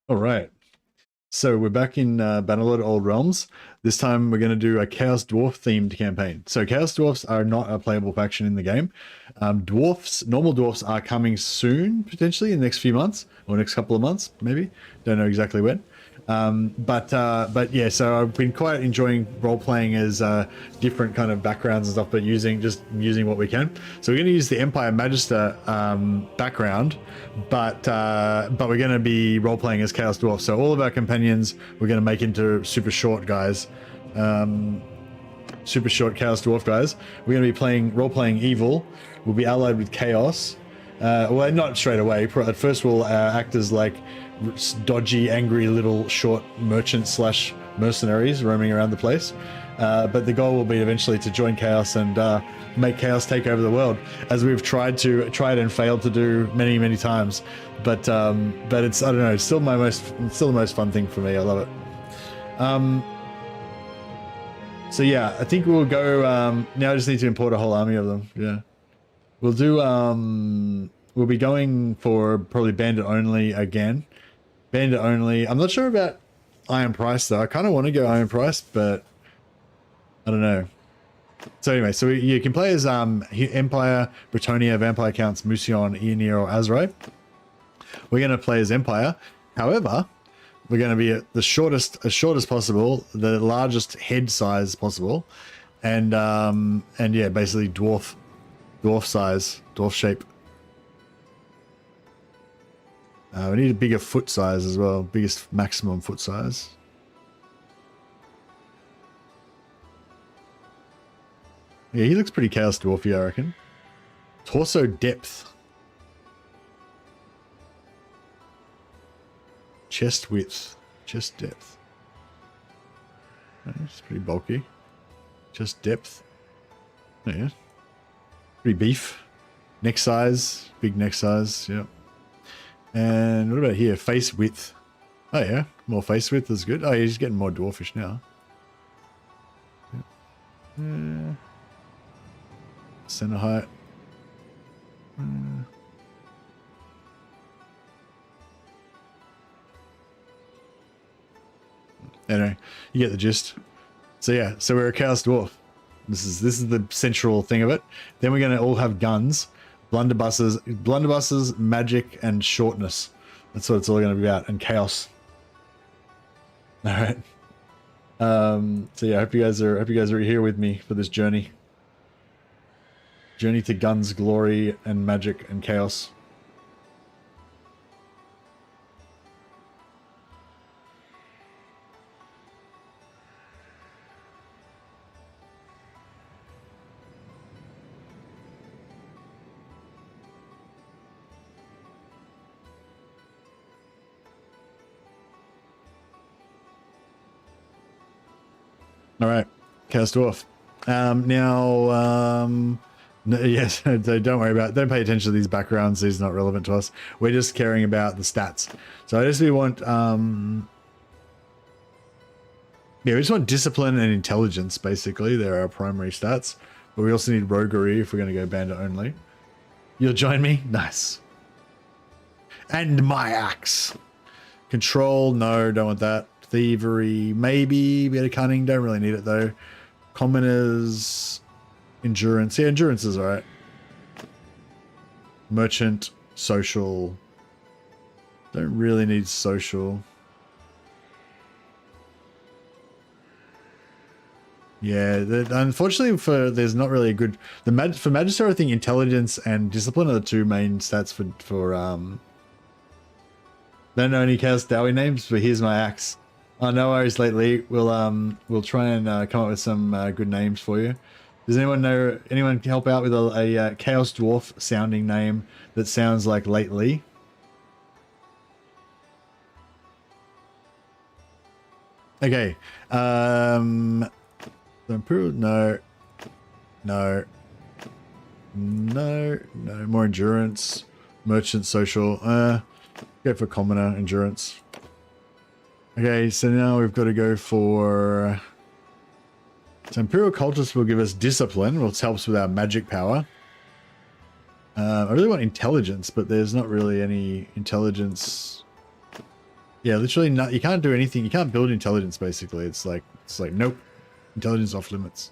All right. So we're back in Bannerlord Old Realms. This time we're going to do a Chaos Dwarf themed campaign. So Chaos Dwarfs are not a playable faction in the game. Dwarfs, normal dwarfs are coming soon, potentially in the next few months or next couple of months, maybe. Don't know exactly when. But yeah, so I've been quite enjoying role playing as different kind of backgrounds and stuff, but using what we can. So we're going to use the Empire Magister background, but we're going to be role playing as Chaos Dwarf. So all of our companions we're going to make into super short guys, super short Chaos Dwarf guys. We're going to be role playing evil. We'll be allied with Chaos. Well, not straight away. At first, we'll act as like dodgy, angry little short merchants / mercenaries roaming around the place. But the goal will be eventually to join Chaos and make Chaos take over the world, as we've tried and failed to do many times. But it's, I don't know, it's still the most fun thing for me. I love it. So yeah, I think we'll go. Now I just need to import a whole army of them. Yeah. We'll do, we'll be going for probably Bandit only again. Bandit only. I'm not sure about Iron Price though. I kind of want to go Iron Price, but I don't know. So anyway, so you can play as Empire, Bretonia, Vampire Counts, Musion, Aenir, or Azrai. We're going to play as Empire. However, we're going to be at the shortest, as short as possible, the largest head size possible, and yeah, basically dwarf size, dwarf shape. We need a bigger foot size as well, biggest maximum foot size. Yeah, he looks pretty Chaos Dwarfy, I reckon. Torso depth. Chest width. Chest depth. It's pretty bulky. Chest depth. Oh, yeah. Pretty beef. Neck size. Big neck size. Yep. And what about here? Face width. Oh yeah. More face width is good. Oh, he's getting more dwarfish now. Yep. Center height. Anyway, you get the gist. So yeah, so we're a Chaos Dwarf. This is the central thing of it. Then we're going to all have guns, blunderbusses, magic, and shortness. That's what it's all going to be about, and chaos. All right. So yeah, I hope you guys are here with me for this journey. Journey to guns, glory, and magic and chaos. All right, Chaos Dwarf. No, yes, don't worry about it. Don't pay attention to these backgrounds. These are not relevant to us. We're just caring about the stats. So I just want, yeah, we just want discipline and intelligence, basically. They're our primary stats. But we also need roguery if we're going to go bandit only. You'll join me? Nice. And my axe. Control, no, don't want that. Thievery, maybe. Bit of cunning, don't really need it though. Commoners, endurance. Yeah, endurance is alright. Merchant, social. Don't really need social. Yeah, unfortunately there's not really a good... For Magister, I think intelligence and discipline are the two main stats for don't know any Chaos Dowie names, but here's my axe. Oh, no worries, lately. We'll try and come up with some good names for you. Does anyone help out with a Chaos Dwarf sounding name that sounds like lately? Okay. No. More endurance. Merchant, social. Go for commoner, endurance. Okay, so now we've got to go for... So Imperial Cultist will give us discipline, which helps with our magic power. I really want intelligence, but there's not really any intelligence Yeah, literally not. You can't do anything. You can't build intelligence. Basically, it's like nope, intelligence off limits.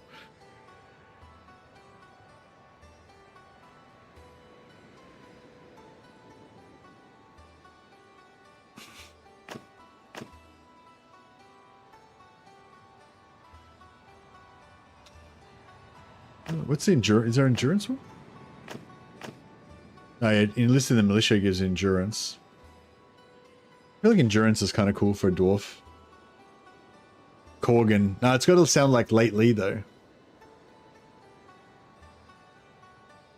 What's the endurance? Is there endurance one? Oh, yeah, enlisting the militia gives endurance. I feel like endurance is kind of cool for a dwarf. Corgan. No, it's got to sound like lately though.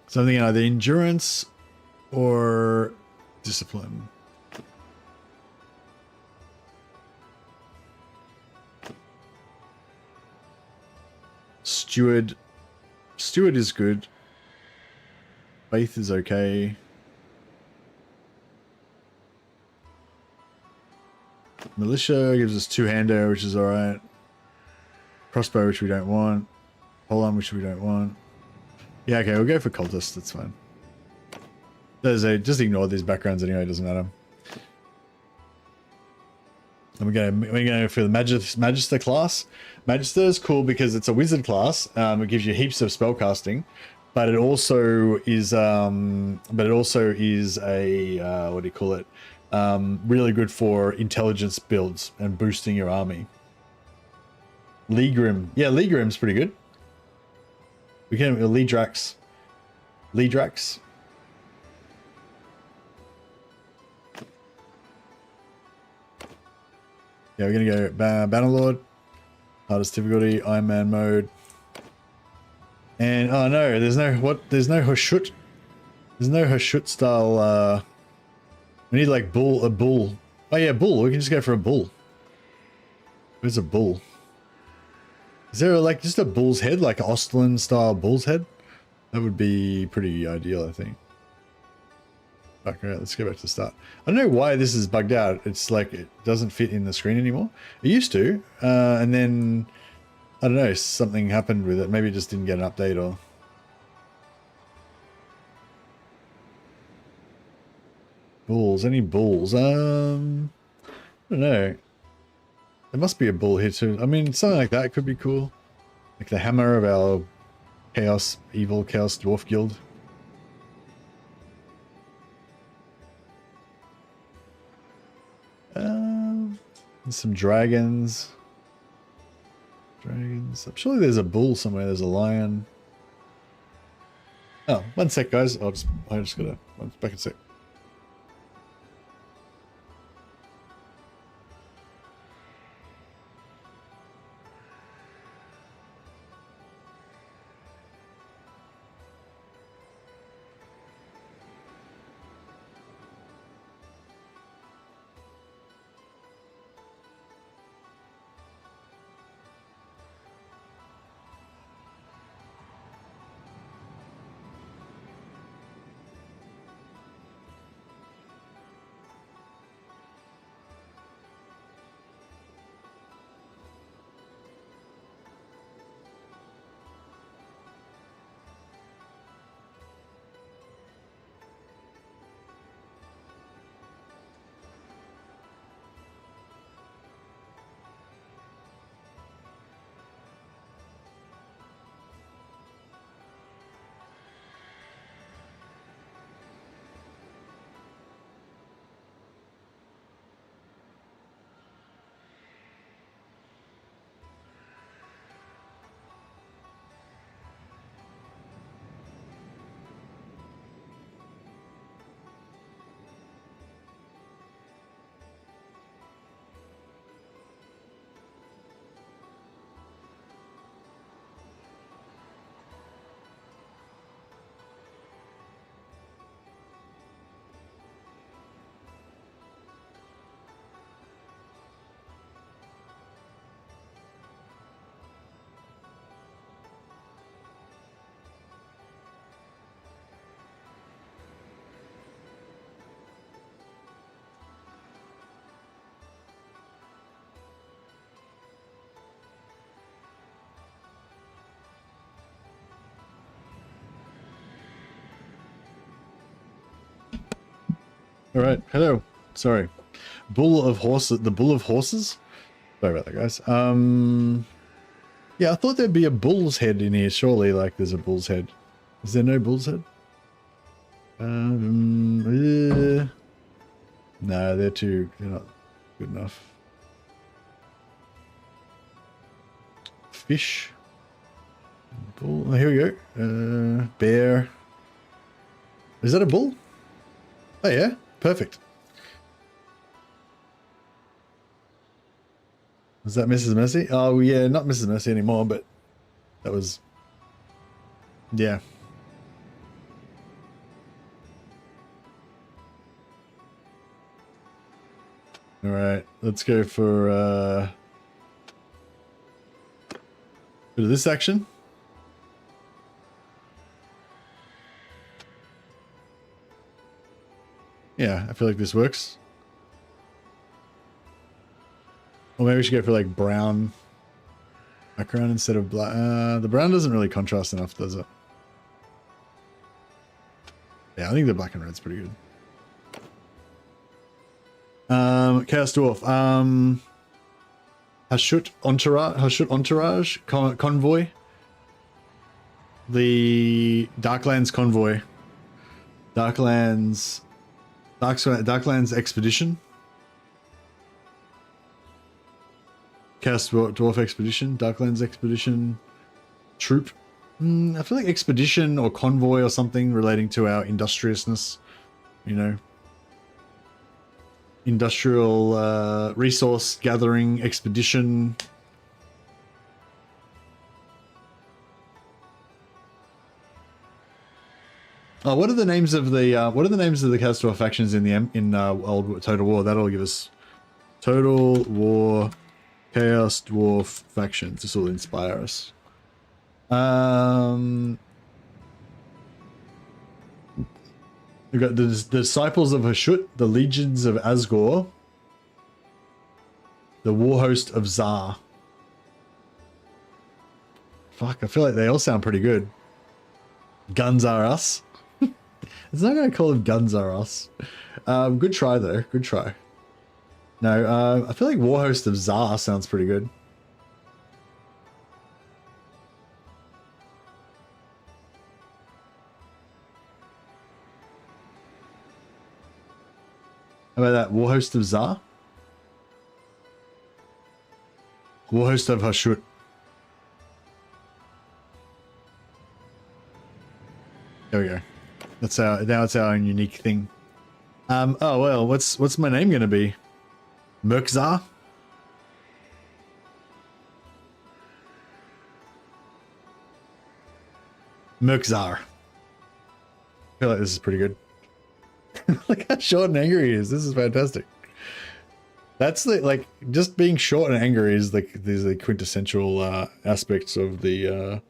Something either endurance or discipline. Steward. Steward is good. Faith is okay. Militia gives us two-hander, which is alright. Crossbow, which we don't want. Polearm, which we don't want. Yeah, okay, we'll go for cultist, that's fine. Just ignore these backgrounds anyway, it doesn't matter. And we're going for the Magister class. What do you call it? Really good for intelligence builds and boosting your army. Legrim. Yeah, Legrim's pretty good. We can Ledrax. Ledrax. Yeah, we're gonna go Bannerlord. Hardest difficulty, Iron Man mode. And oh no, there's no Hashut. There's no Hashut style we need like a bull. Oh yeah, bull. We can just go for a bull. Where's a bull? Is there like just a bull's head, like an Ostlin style bull's head? That would be pretty ideal, I think. Okay, let's go back to the start. I don't know why this is bugged out. It's like it doesn't fit in the screen anymore. It used to, and then I don't know, something happened with it. Maybe it just didn't get an update or. Bulls? Any bulls? I don't know. There must be a bull here too. I mean, something like that could be cool. Like the hammer of our evil chaos dwarf guild. Some dragons. Dragons. I'm sure there's a bull somewhere. There's a lion. Oh, one sec, guys. I just gotta. Back in a sec. All right. Hello. Sorry. Bull of horses. The bull of horses. Sorry about that, guys. Yeah, I thought there'd be a bull's head in here. Surely, like there's a bull's head. Is there no bull's head? No, they're not good enough. Fish. Bull. Oh, here we go. Bear. Is that a bull? Oh yeah, perfect. Was that Mrs. Mercy? Oh yeah, not Mrs. Mercy anymore, but that was, yeah. All right, let's go for bit of this action. Yeah, I feel like this works. Or maybe we should go for like brown background instead of black. The brown doesn't really contrast enough, does it? Yeah, I think the black and red's pretty good. Chaos Dwarf. Hashut Entourage Convoy. The Darklands Convoy. Darklands Expedition. Chaos Dwarf Expedition. Darklands Expedition. Troop. I feel like Expedition or Convoy or something relating to our industriousness. You know. Industrial resource gathering expedition. Oh, what are the names of the Chaos Dwarf factions in old Total War? That'll give us Total War Chaos Dwarf factions. This will inspire us. We've got the Disciples of Hashut, the Legions of Asgore, the War Host of Zar. Fuck, I feel like they all sound pretty good. Guns Are Us. It's not going to call them Guns Are Us. Good try though, good try. No, I feel like War Host of Zar sounds pretty good. How about that? War Host of Zar? War Host of Hashut. There we go. That's now it's our own unique thing. Oh well, what's my name gonna be? Merkzar? Merkzar. I feel like this is pretty good. Look how short and angry he is. This is fantastic. That's the, like, just being short and angry is like these are the quintessential aspects of the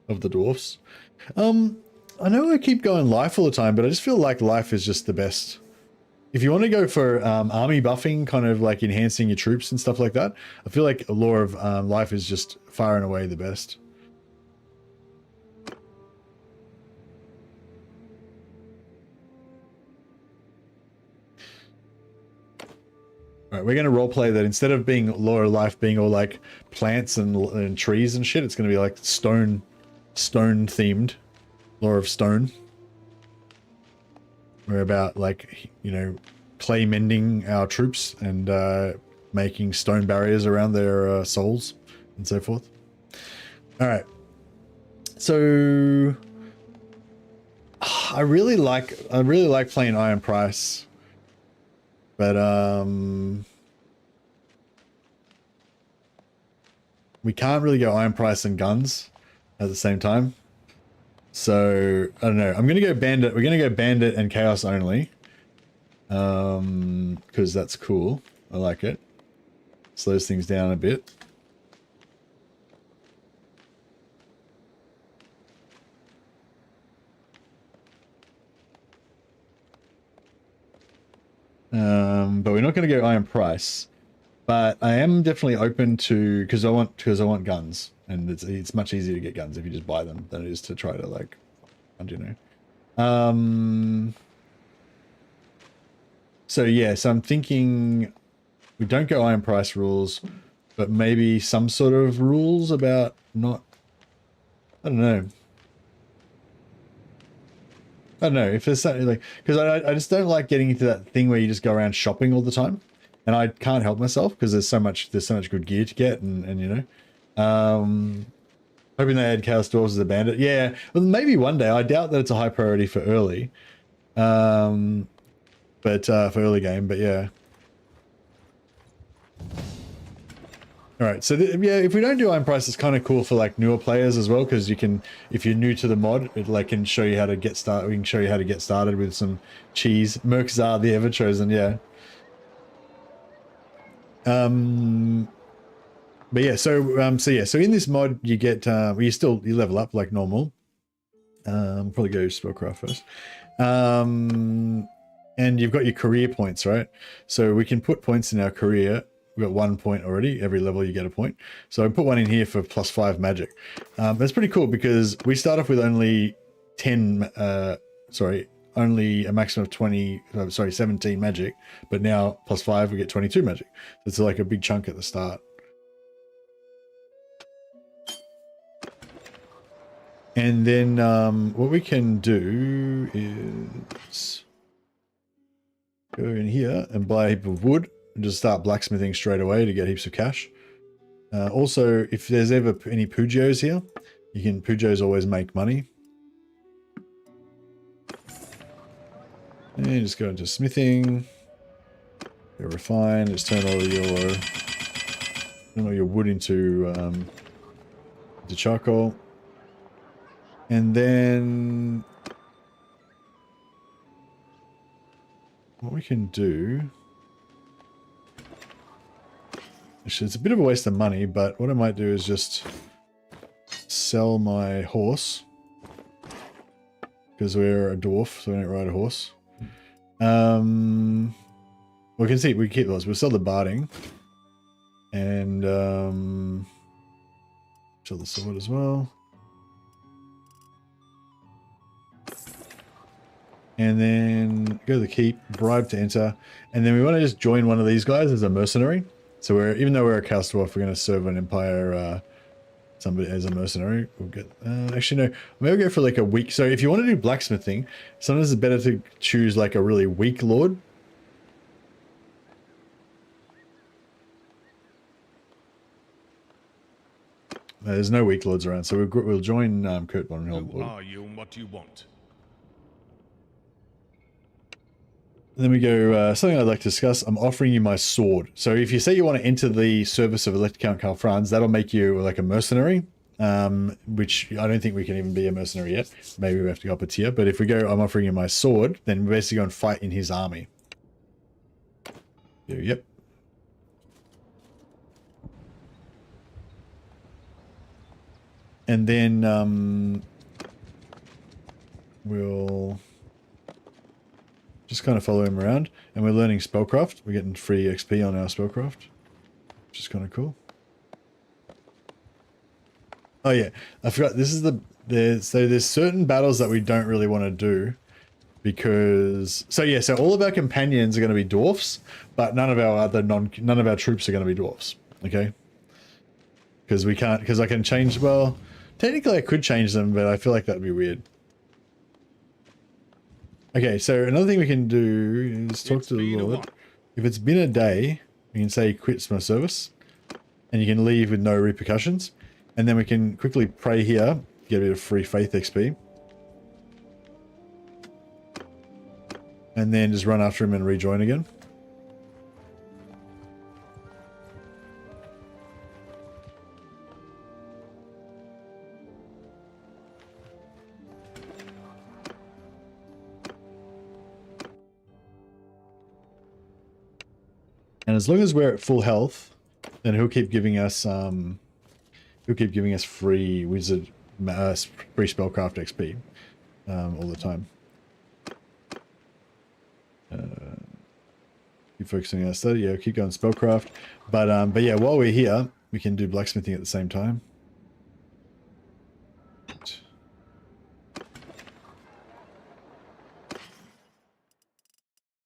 dwarfs. I know I keep going life all the time, but I just feel like life is just the best. If you want to go for army buffing, kind of like enhancing your troops and stuff like that, I feel like a Law of Life is just far and away the best. Alright, we're going to roleplay that instead of being Law of Life being all like plants and trees and shit, it's going to be like stone themed. Law of Stone. We're about like, you know, clay mending our troops and making stone barriers around their souls and so forth. Alright. So I really like playing Iron Price. But we can't really go Iron Price and guns at the same time. So I don't know. I'm gonna go Bandit. We're gonna go Bandit and Chaos only. Because that's cool. I like it. Slows things down a bit. But we're not going to go Iron Price. But I am definitely open to, because I want guns, and it's much easier to get guns if you just buy them than it is to try to, like, I don't know. So yeah, so I'm thinking we don't go iron price rules, but maybe some sort of rules about not, I don't know. I don't know if there's something like, because I just don't like getting into that thing where you just go around shopping all the time, and I can't help myself because there's so much good gear to get, and you know, hoping they add Chaos Dwarfs as a bandit. Yeah, well maybe one day. I doubt that it's a high priority for early, but for early game. But yeah. All right, so yeah, if we don't do iron price, it's kind of cool for like newer players as well, because you can, if you're new to the mod, it like can show you how to get started. We can show you how to get started with some cheese. Mercs are the ever chosen, yeah. But yeah, so in this mod you get well, you level up like normal. Probably go spellcraft first. And you've got your career points, right? So we can put points in our career. We've got 1 point already. Every level you get a point. So I put one in here for +5 magic. That's pretty cool because we start off with only 10, only a maximum of 17 magic, but now +5 we get 22 magic. So it's like a big chunk at the start. And then what we can do is go in here and buy a heap of wood and just start blacksmithing straight away to get heaps of cash. Also, if there's ever any Pugios here, Pugios always make money. And just go into smithing, go refine, just turn all your wood into charcoal. And then what we can do, actually it's a bit of a waste of money, but what I might do is just sell my horse, because we're a dwarf, so we don't ride a horse. We can see, we keep those, we'll sell the barding, and sell the sword as well. And then go to the keep, bribe to enter, and then we want to just join one of these guys as a mercenary. So even though we're a Chaos Dwarf, we're going to serve an Empire, somebody as a mercenary. We'll get, actually no, maybe we'll go for like a weak. So if you want to do blacksmithing, sometimes it's better to choose like a really weak lord. There's no weak lords around, so we'll join Kurt von Helm. Who are you and what do you want? Then we go, something I'd like to discuss. I'm offering you my sword. So if you say you want to enter the service of Elector Count Karl Franz, that'll make you like a mercenary, which I don't think we can even be a mercenary yet. Maybe we have to go up a tier. But if we go, I'm offering you my sword, then we basically go and fight in his army. Yep. And then we'll just kind of follow him around, and we're learning spellcraft. We're getting free XP on our spellcraft, which is kind of cool. Oh yeah, I forgot. This is so there's certain battles that we don't really want to do because so all of our companions are going to be dwarfs, but none of our troops are going to be dwarfs. Okay, because I can change. Well, technically I could change them, but I feel like that'd be weird. Okay, so another thing we can do is talk to the Lord. If it's been a day, we can say quits my service, and you can leave with no repercussions. And then we can quickly pray here, get a bit of free faith XP. And then just run after him and rejoin again. And as long as we're at full health, then he'll keep giving us free wizard, free spellcraft XP all the time. Keep focusing on our study. Yeah, keep going spellcraft. But yeah, while we're here, we can do blacksmithing at the same time.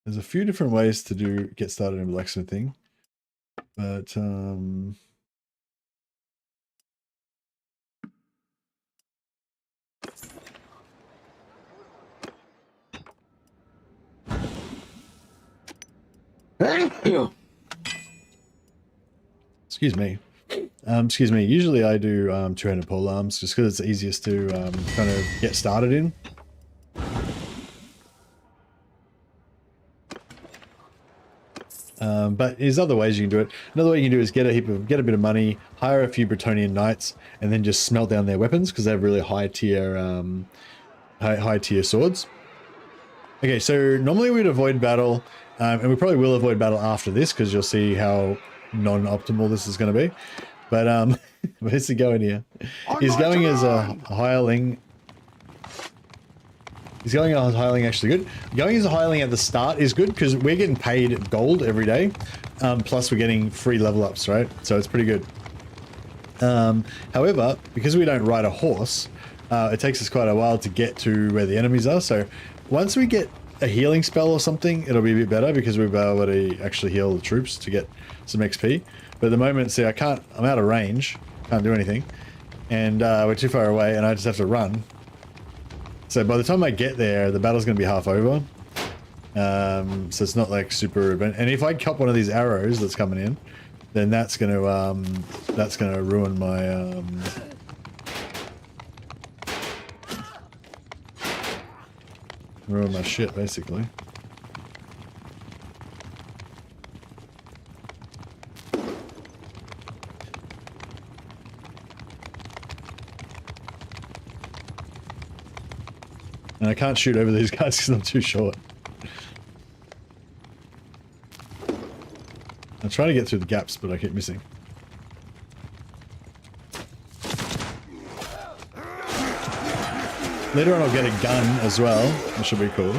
There's few different ways to get started in blacksmithing, but excuse me. Excuse me. Usually I do two-handed pole arms just because it's easiest to kind of get started in. But there's other ways you can do it. Another way you can do is get a bit of money, hire a few Bretonnian knights, and then just smelt down their weapons because they have really high tier swords. Okay, so normally we'd avoid battle, and we probably will avoid battle after this because you'll see how non-optimal this is going to be. But where's he going here? He's going as a hireling. He's going as a hireling actually good. Going as a hireling at the start is good because we're getting paid gold every day. Plus we're getting free level ups, right? So it's pretty good. However, because we don't ride a horse, it takes us quite a while to get to where the enemies are. So once we get a healing spell or something, it'll be a bit better because we'll be able to actually heal the troops to get some XP. But at the moment, see, I'm out of range, can't do anything. And we're too far away and I just have to run. So by the time I get there, the battle's going to be half over. So it's not like super event. And if I cop one of these arrows that's coming in, then that's going to ruin my shit basically. And I can't shoot over these guys because I'm too short. I'm trying to get through the gaps, but I keep missing. Later on I'll get a gun as well, which should be cool.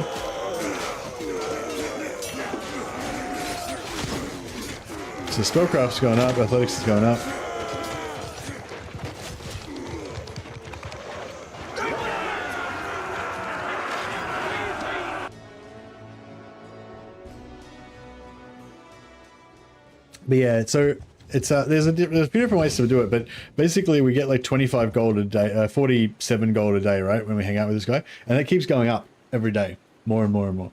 So spellcraft's going up, athletics is going up. But yeah, so it's there's a few different ways to do it, but basically we get like 25 gold a day, 47 gold a day, right, when we hang out with this guy, and it keeps going up every day, more and more and more.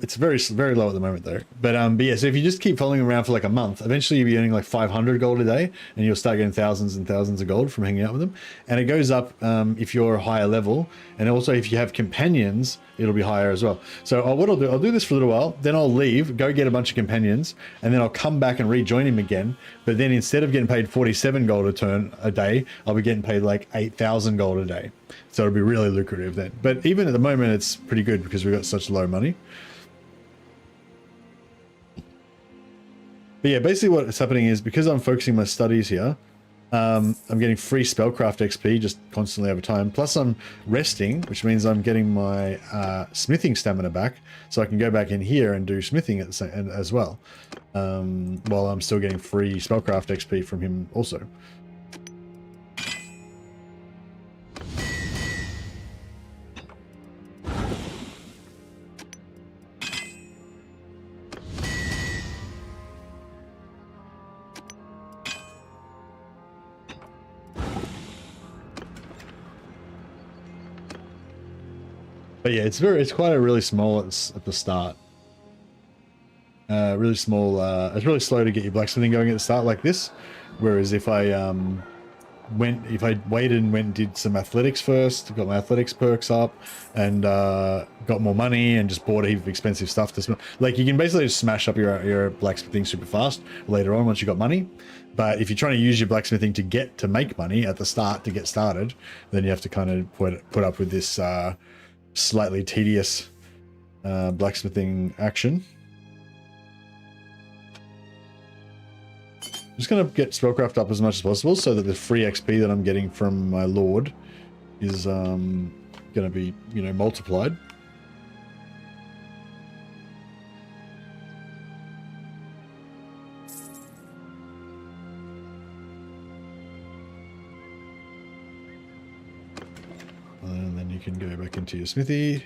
It's very low at the moment though, but yeah, so if you just keep following around for like a month, eventually you'll be earning like 500 gold a day, and you'll start getting thousands and thousands of gold from hanging out with them. And it goes up if you're a higher level, and also if you have companions, it'll be higher as well. So what I'll do this for a little while, then I'll leave, go get a bunch of companions, and then I'll come back and rejoin him again. But then instead of getting paid 47 gold a day, I'll be getting paid like 8,000 gold a day. So it'll be really lucrative then. But even at the moment, it's pretty good because we've got such low money. But yeah, basically what's happening is because I'm focusing my studies here, I'm getting free spellcraft XP just constantly over time. Plus I'm resting, which means I'm getting my smithing stamina back, so I can go back in here and do smithing at the same, as well, while I'm still getting free spellcraft XP from him also. But yeah, it's quite a really small at the start. Really small. It's really slow to get your blacksmithing going at the start like this. Whereas if I waited and went and did some athletics first, got my athletics perks up, and got more money and just bought a heap of expensive stuff to like, you can basically just smash up your blacksmithing super fast later on once you got money. But if you're trying to use your blacksmithing to make money at the start to get started, then you have to kind of put up with this slightly tedious blacksmithing action. I'm just going to get spellcraft up as much as possible so that the free XP that I'm getting from my lord is going to be, you know, multiplied. And then you can go back into your smithy.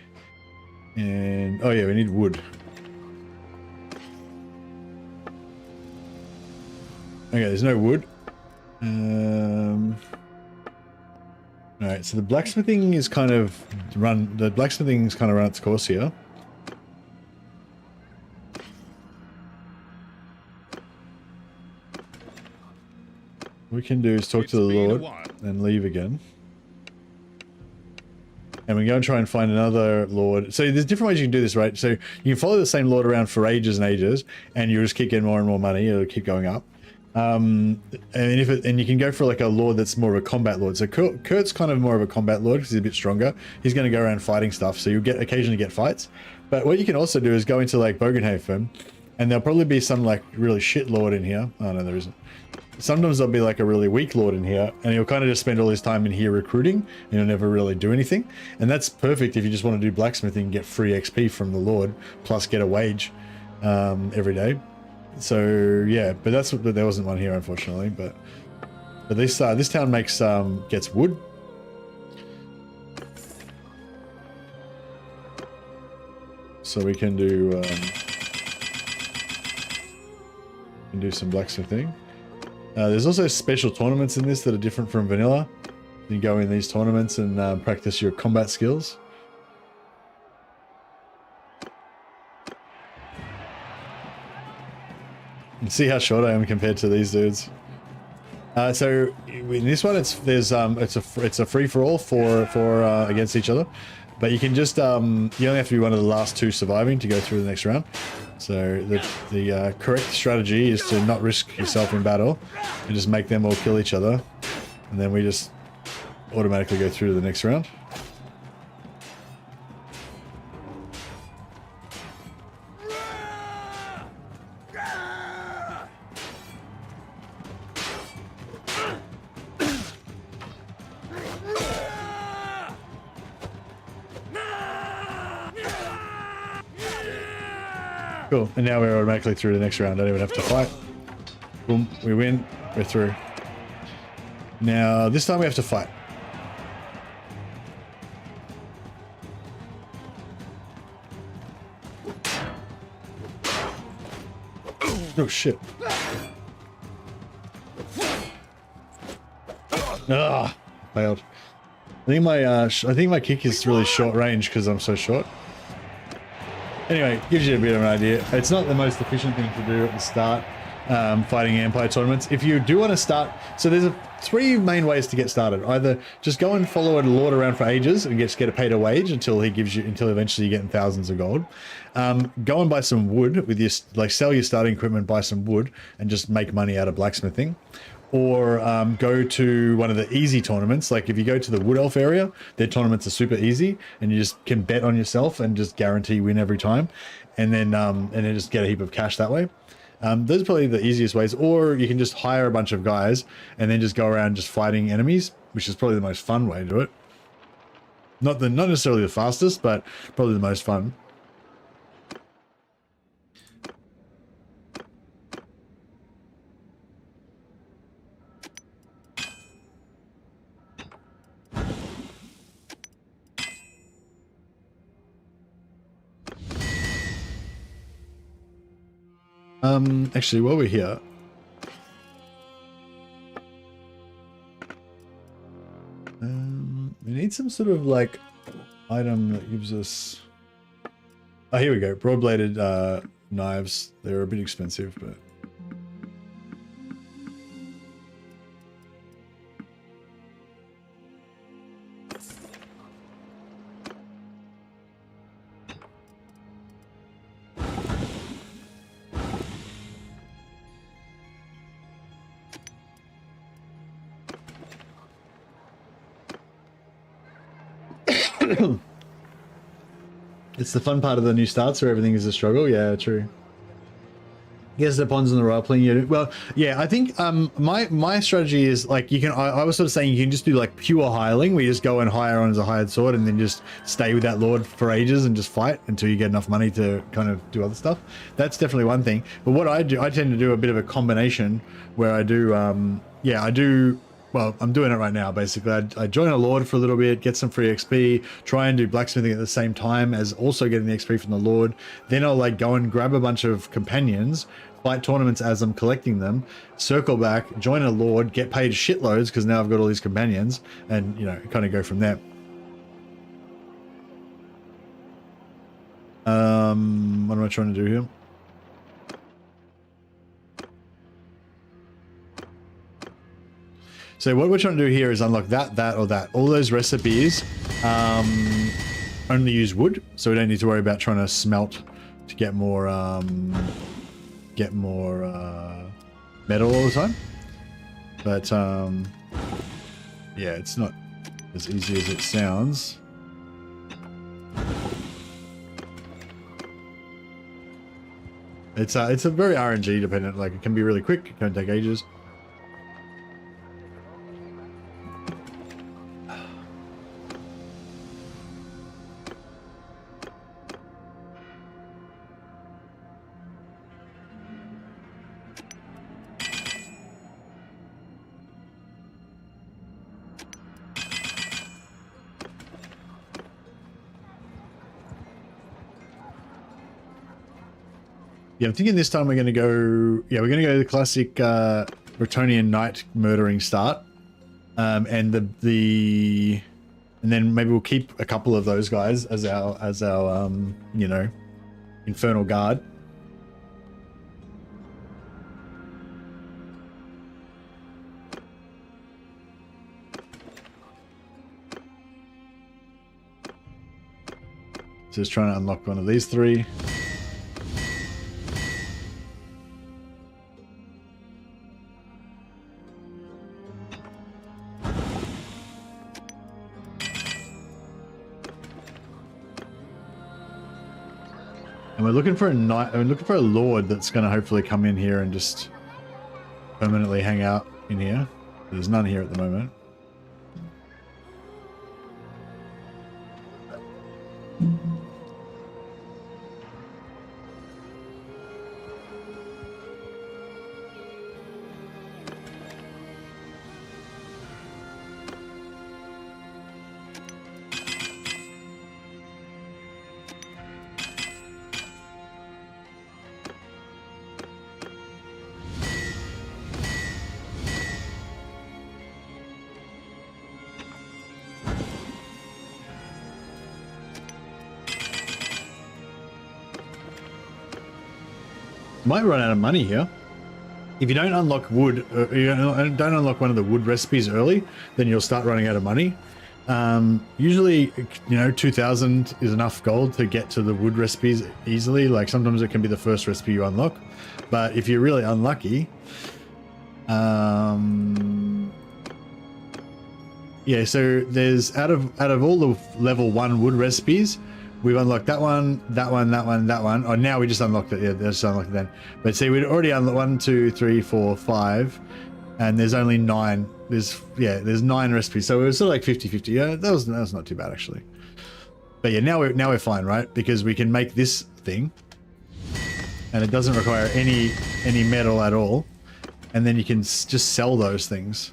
And oh yeah, we need wood. Okay, there's no wood. Alright, so the blacksmithing is kind of run its course here. What we can do is talk to the Lord and leave again. And we go and try and find another Lord. So there's different ways you can do this, right? So you can follow the same Lord around for ages and ages, and you'll just keep getting more and more money. It'll keep going up. And you can go for like a Lord that's more of a combat Lord. So Kurt's kind of more of a combat Lord because he's a bit stronger. He's going to go around fighting stuff, so you'll occasionally get fights. But what you can also do is go into like Bogenhafen, and there'll probably be some like really shit Lord in here. Oh no, there isn't. Sometimes there'll be like a really weak Lord in here, and he'll kind of just spend all his time in here recruiting, and he'll never really do anything. And that's perfect if you just want to do blacksmithing and get free XP from the Lord, plus get a wage every day. So yeah, but there wasn't one here, unfortunately. But this town gets wood. So we can do some blacksmithing. There's also special tournaments in this that are different from vanilla. You go in these tournaments and practice your combat skills. And see how short I am compared to these dudes. So in this one, it's a free for all for against each other, but you can just you only have to be one of the last two surviving to go through the next round. So the correct strategy is to not risk yourself in battle and just make them all kill each other, and then we just automatically go through to the next round. Cool, and now we're automatically through the next round. Don't even have to fight. Boom, we win, we're through. Now, this time we have to fight. Oh shit. Ah, failed. I think my kick is really short range because I'm so short. Anyway, gives you a bit of an idea. It's not the most efficient thing to do at the start, fighting Empire tournaments. If you do want to start, so there's three main ways to get started. Either just go and follow a Lord around for ages and get paid a wage until eventually you're getting thousands of gold. Go and buy some wood with your, sell your starting equipment, buy some wood, and just make money out of blacksmithing. Or go to one of the easy tournaments. Like if you go to the Wood Elf area, their tournaments are super easy, and you just can bet on yourself and just guarantee win every time, and then just get a heap of cash that way. Those are probably the easiest ways. Or you can just hire a bunch of guys and then just go around just fighting enemies, which is probably the most fun way to do it. Not necessarily the fastest, but probably the most fun. Actually, while we're here, we need some sort of like item that gives us. Oh, here we go. Broad-bladed knives. They're a bit expensive, but. It's the fun part of the new starts where everything is a struggle. Yeah, true. Yes, it depends on the role playing you do. Well, yeah, I think my strategy is like I was sort of saying you can just do like pure hireling, where you just go and hire on as a hired sword and then just stay with that Lord for ages and just fight until you get enough money to kind of do other stuff. That's definitely one thing. But what I do, I tend to do a bit of a combination where I do I do well, I'm doing it right now, basically. I join a Lord for a little bit, get some free XP, try and do blacksmithing at the same time as also getting the XP from the Lord. Then I'll like go and grab a bunch of companions, fight tournaments as I'm collecting them, circle back, join a Lord, get paid shitloads because now I've got all these companions, and, you know, kind of go from there. What am I trying to do here? So what we're trying to do here is unlock that, or that. All those recipes only use wood, so we don't need to worry about trying to smelt to get more metal all the time. But yeah, it's not as easy as it sounds. It's a very RNG dependent. Like, it can be really quick, it can take ages. Yeah, I'm thinking this time we're going to go... Yeah, we're going to go the classic Bretonian knight murdering start. And and then maybe we'll keep a couple of those guys as our you know, infernal guard. Just trying to unlock one of these three. And we're looking for a knight. We're looking for a lord that's going to hopefully come in here and just permanently hang out in here. There's none here at the moment. Might run out of money here. If you don't unlock wood, you don't unlock one of the wood recipes early, then you'll start running out of money. Usually, you know, 2,000 is enough gold to get to the wood recipes easily. Like, sometimes it can be the first recipe you unlock, but if you're really unlucky, yeah. So there's out of all the level 1 wood recipes, we've unlocked that one, that one, that one, that one. Oh, now we just unlocked it. Yeah, just unlocked it then. But see, we'd already unlocked 1, 2, 3, 4, 5, and there's only 9. There's 9 recipes. So it was sort of like 50-50. Yeah, that was not too bad actually. But yeah, now we're fine, right? Because we can make this thing, and it doesn't require any metal at all. And then you can just sell those things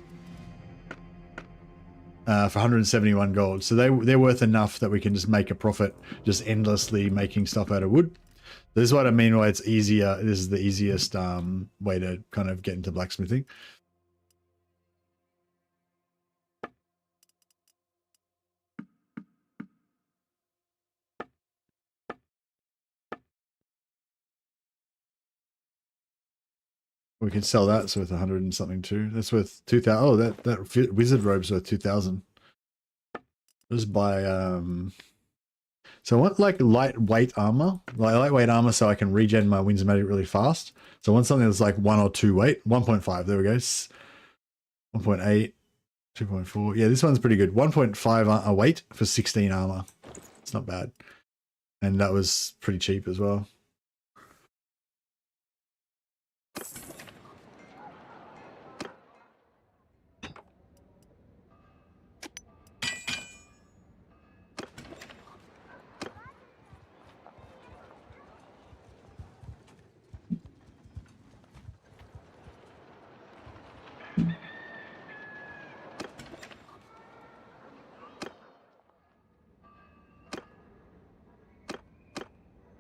for 171 gold. So they're worth enough that we can just make a profit, just endlessly making stuff out of wood. This is what I mean why it's easier. This is the easiest way to kind of get into blacksmithing. We can sell that. It's worth 100 and something too. That's worth 2,000. Oh, that wizard robe's worth 2,000. Just buy so I want like lightweight armor, so I can regen my Winds of Magic really fast. So I want something that's like 1 or 2 weight. 1.5, there we go. 1.8, 2.4. Yeah, this one's pretty good. 1.5 weight for 16 armor. It's not bad. And that was pretty cheap as well.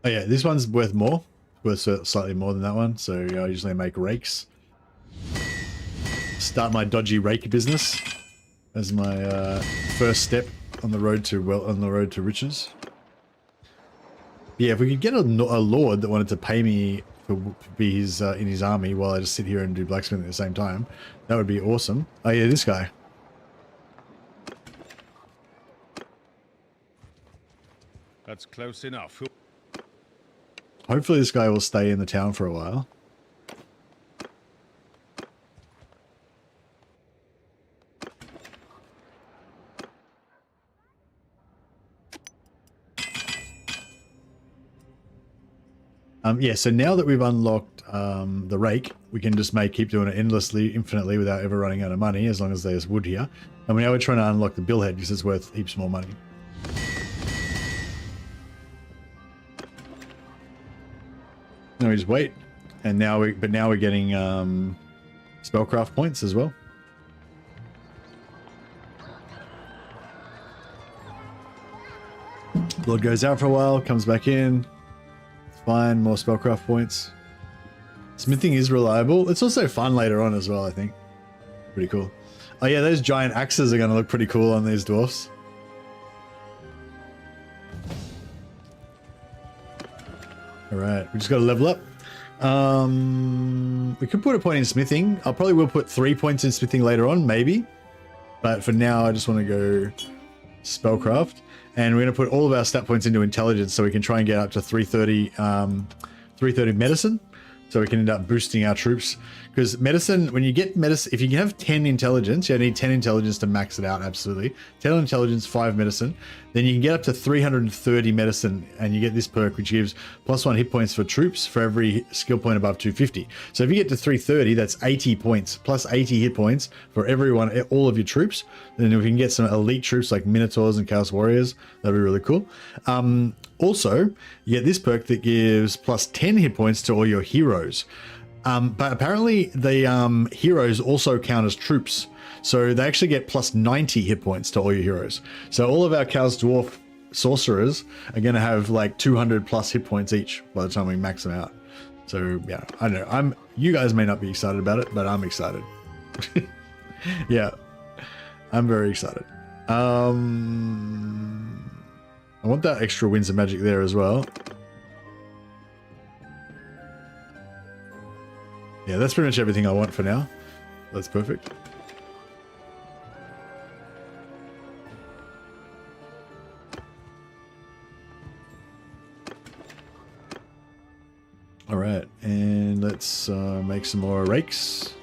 Oh yeah, this one's worth more. Worth slightly more than that one. So I usually make rakes. Start my dodgy rake business as my first step on the road to riches. Yeah, if we could get a lord that wanted to pay me to be his in his army while I just sit here and do blacksmithing at the same time, that would be awesome. Oh yeah, this guy. That's close enough. Hopefully this guy will stay in the town for a while. Yeah, so now that we've unlocked the rake, we can just keep doing it endlessly, infinitely, without ever running out of money, as long as there's wood here. And now we're trying to unlock the billhead because it's worth heaps more money. Now we just wait, and now we're getting spellcraft points as well. Lord goes out for a while, comes back in. Fine, more spellcraft points. Smithing is reliable. It's also fun later on as well, I think. Pretty cool. Oh yeah, those giant axes are going to look pretty cool on these dwarfs. Alright, we just got to level up. We could put a point in smithing. I probably will put 3 points in smithing later on, maybe. But for now, I just want to go spellcraft. And we're going to put all of our stat points into intelligence so we can try and get up to 330 medicine. So we can end up boosting our troops. Because medicine, when you get medicine, if you can have 10 intelligence, you need 10 intelligence to max it out, absolutely. 10 intelligence, 5 medicine. Then you can get up to 330 medicine, and you get this perk, which gives +1 hit points for troops for every skill point above 250. So if you get to 330, that's 80 points, plus 80 hit points for everyone, all of your troops. Then if we can get some elite troops like Minotaurs and Chaos Warriors, that'd be really cool. Also, you get this perk that gives +10 hit points to all your heroes. But apparently the heroes also count as troops. So they actually get +90 hit points to all your heroes. So all of our Chaos Dwarf sorcerers are going to have like 200+ hit points each by the time we max them out. So yeah, I don't know. You guys may not be excited about it, but I'm excited. Yeah, I'm very excited. I want that extra Winds of Magic there as well. Yeah, that's pretty much everything I want for now. That's perfect. All right, and let's make some more rakes.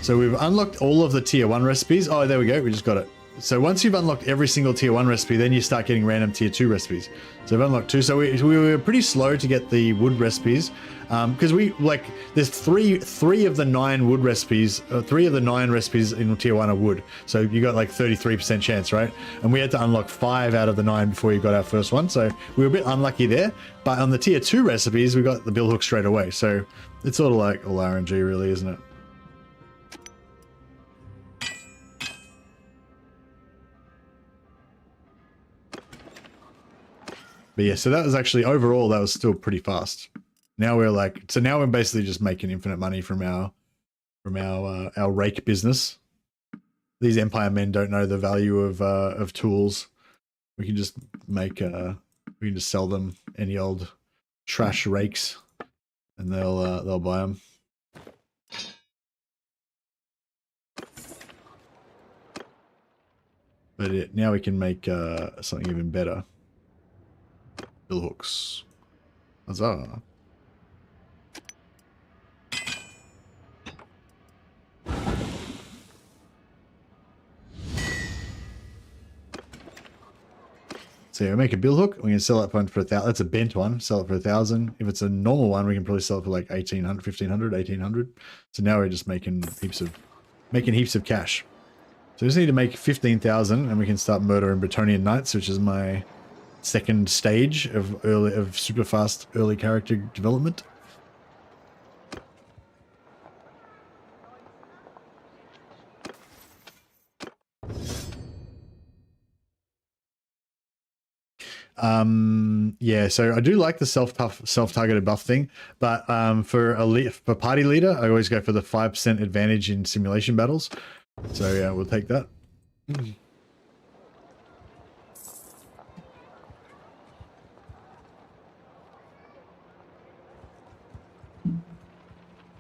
So we've unlocked all of the tier 1 recipes. Oh, there we go. We just got it. So once you've unlocked every single tier 1 recipe, then you start getting random tier 2 recipes. So we've unlocked 2. So we were pretty slow to get the wood recipes because there's three of the 9 wood recipes, 3 of the 9 recipes in tier 1 are wood. So you got like 33% chance, right? And we had to unlock 5 out of the 9 before you got our first one. So we were a bit unlucky there. But on the tier 2 recipes, we got the bill hook straight away. So it's sort of like all RNG really, isn't it? But yeah, so that was actually, overall, that was still pretty fast. Now we're now we're basically just making infinite money from our rake business. These Empire men don't know the value of tools. We can just we can just sell them any old trash rakes, and they'll buy them. But now we can make something even better. Bill hooks. Huzzah. So yeah, we make a bill hook. We can sell that one for 1,000. That's a bent one. Sell it for 1,000. If it's a normal one, we can probably sell it for like 1,800, 1,500, 1,800. So now we're just making heaps of cash. So we just need to make 15,000, and we can start murdering Bretonian Knights, which is my second stage of super fast early character development. Yeah, so I do like the self-targeted buff thing, but for party leader, I always go for the 5% advantage in simulation battles. So yeah, we'll take that.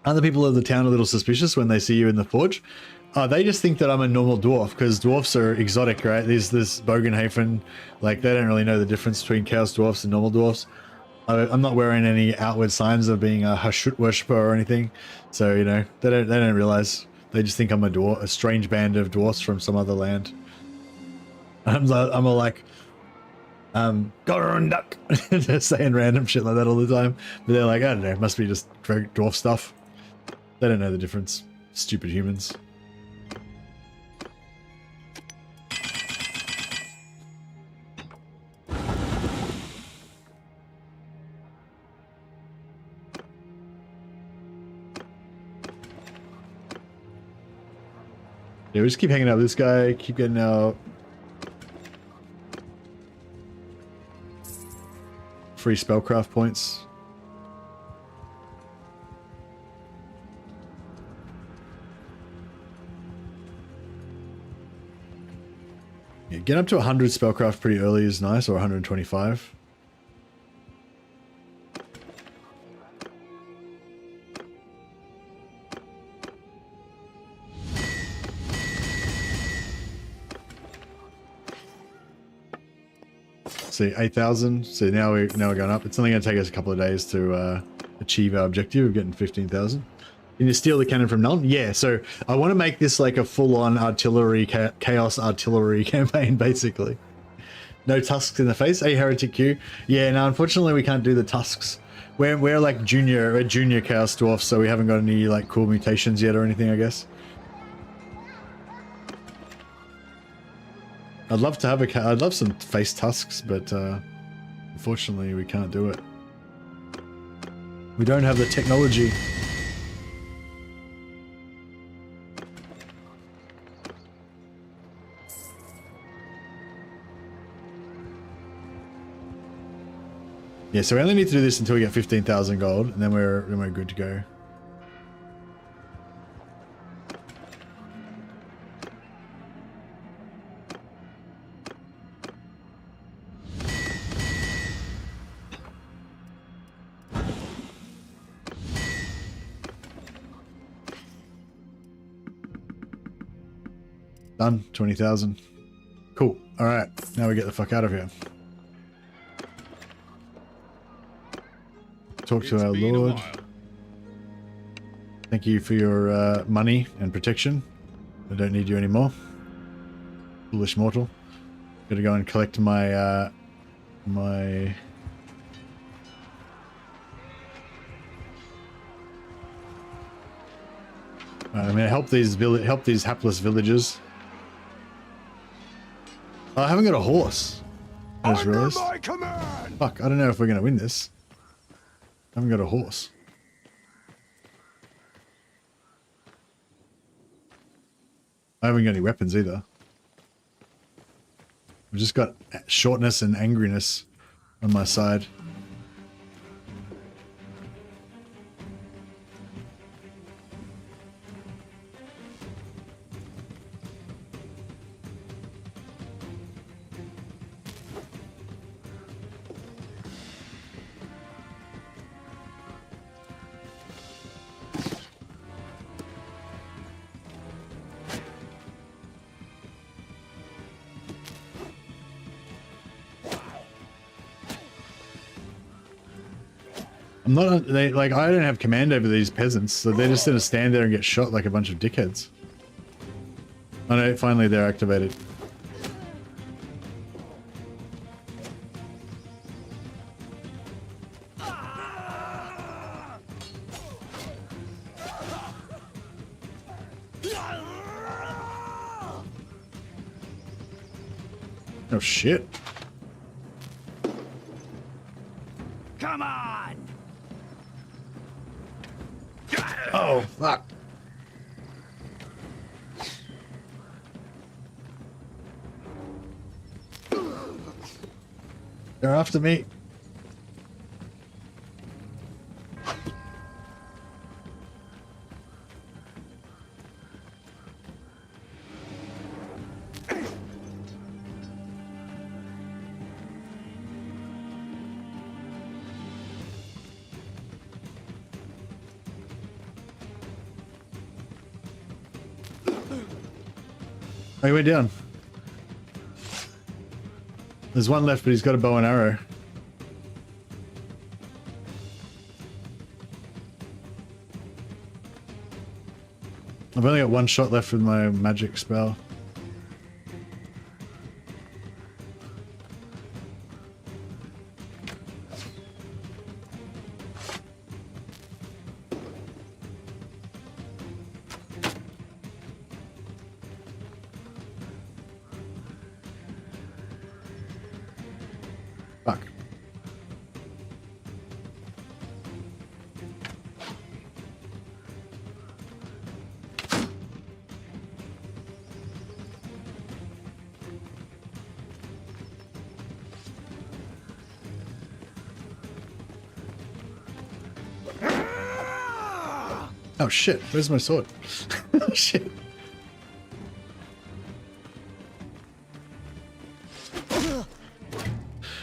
Other people of the town are a little suspicious when they see you in the forge. They just think that I'm a normal dwarf because dwarfs are exotic, right? There's this Bogenhafen, like they don't really know the difference between chaos dwarfs and normal dwarfs. I'm not wearing any outward signs of being a Hashut worshiper or anything, so you know they don't realize. They just think I'm a dwarf, a strange band of dwarfs from some other land. I'm all like, Gorunduck, just saying random shit like that all the time. But they're like, I don't know, it must be just dwarf stuff. They don't know the difference. Stupid humans. Yeah, we just keep hanging out with this guy, keep getting out free spellcraft points. Yeah, get up to 100 spellcraft pretty early is nice, or 125. See, 8,000. So now we're going up. It's only going to take us a couple of days to achieve our objective of getting 15,000. Can you steal the cannon from Nuln? Yeah, so I want to make this like a full-on artillery, chaos artillery campaign, basically. No tusks in the face. Hey, Heretic Q. Yeah, no, unfortunately we can't do the tusks. We're like junior chaos dwarfs, so we haven't got any like cool mutations yet or anything, I guess. I'd love to have I'd love some face tusks, but unfortunately we can't do it. We don't have the technology. Yeah, so we only need to do this until we get 15,000 gold, and then we're good to go. Done. 20,000. Cool. All right. Now we get the fuck out of here. Talk to our lord. Thank you for your money and protection. I don't need you anymore. Foolish mortal. Gotta go and collect my my. I'm gonna help these hapless villagers. Oh, I haven't got a horse. I just realized. Fuck, I don't know if we're gonna win this. I haven't got a horse. I haven't got any weapons either. I've just got shortness and angriness on my side. I'm not, like, I don't have command over these peasants, so they're just gonna stand there and get shot like a bunch of dickheads. Oh no, finally they're activated. Oh shit. Come on! Oh, fuck. They're after me. Oh, he went down. There's one left, but he's got a bow and arrow. I've only got one shot left with my magic spell. Fuck. Oh shit, where's my sword? Shit.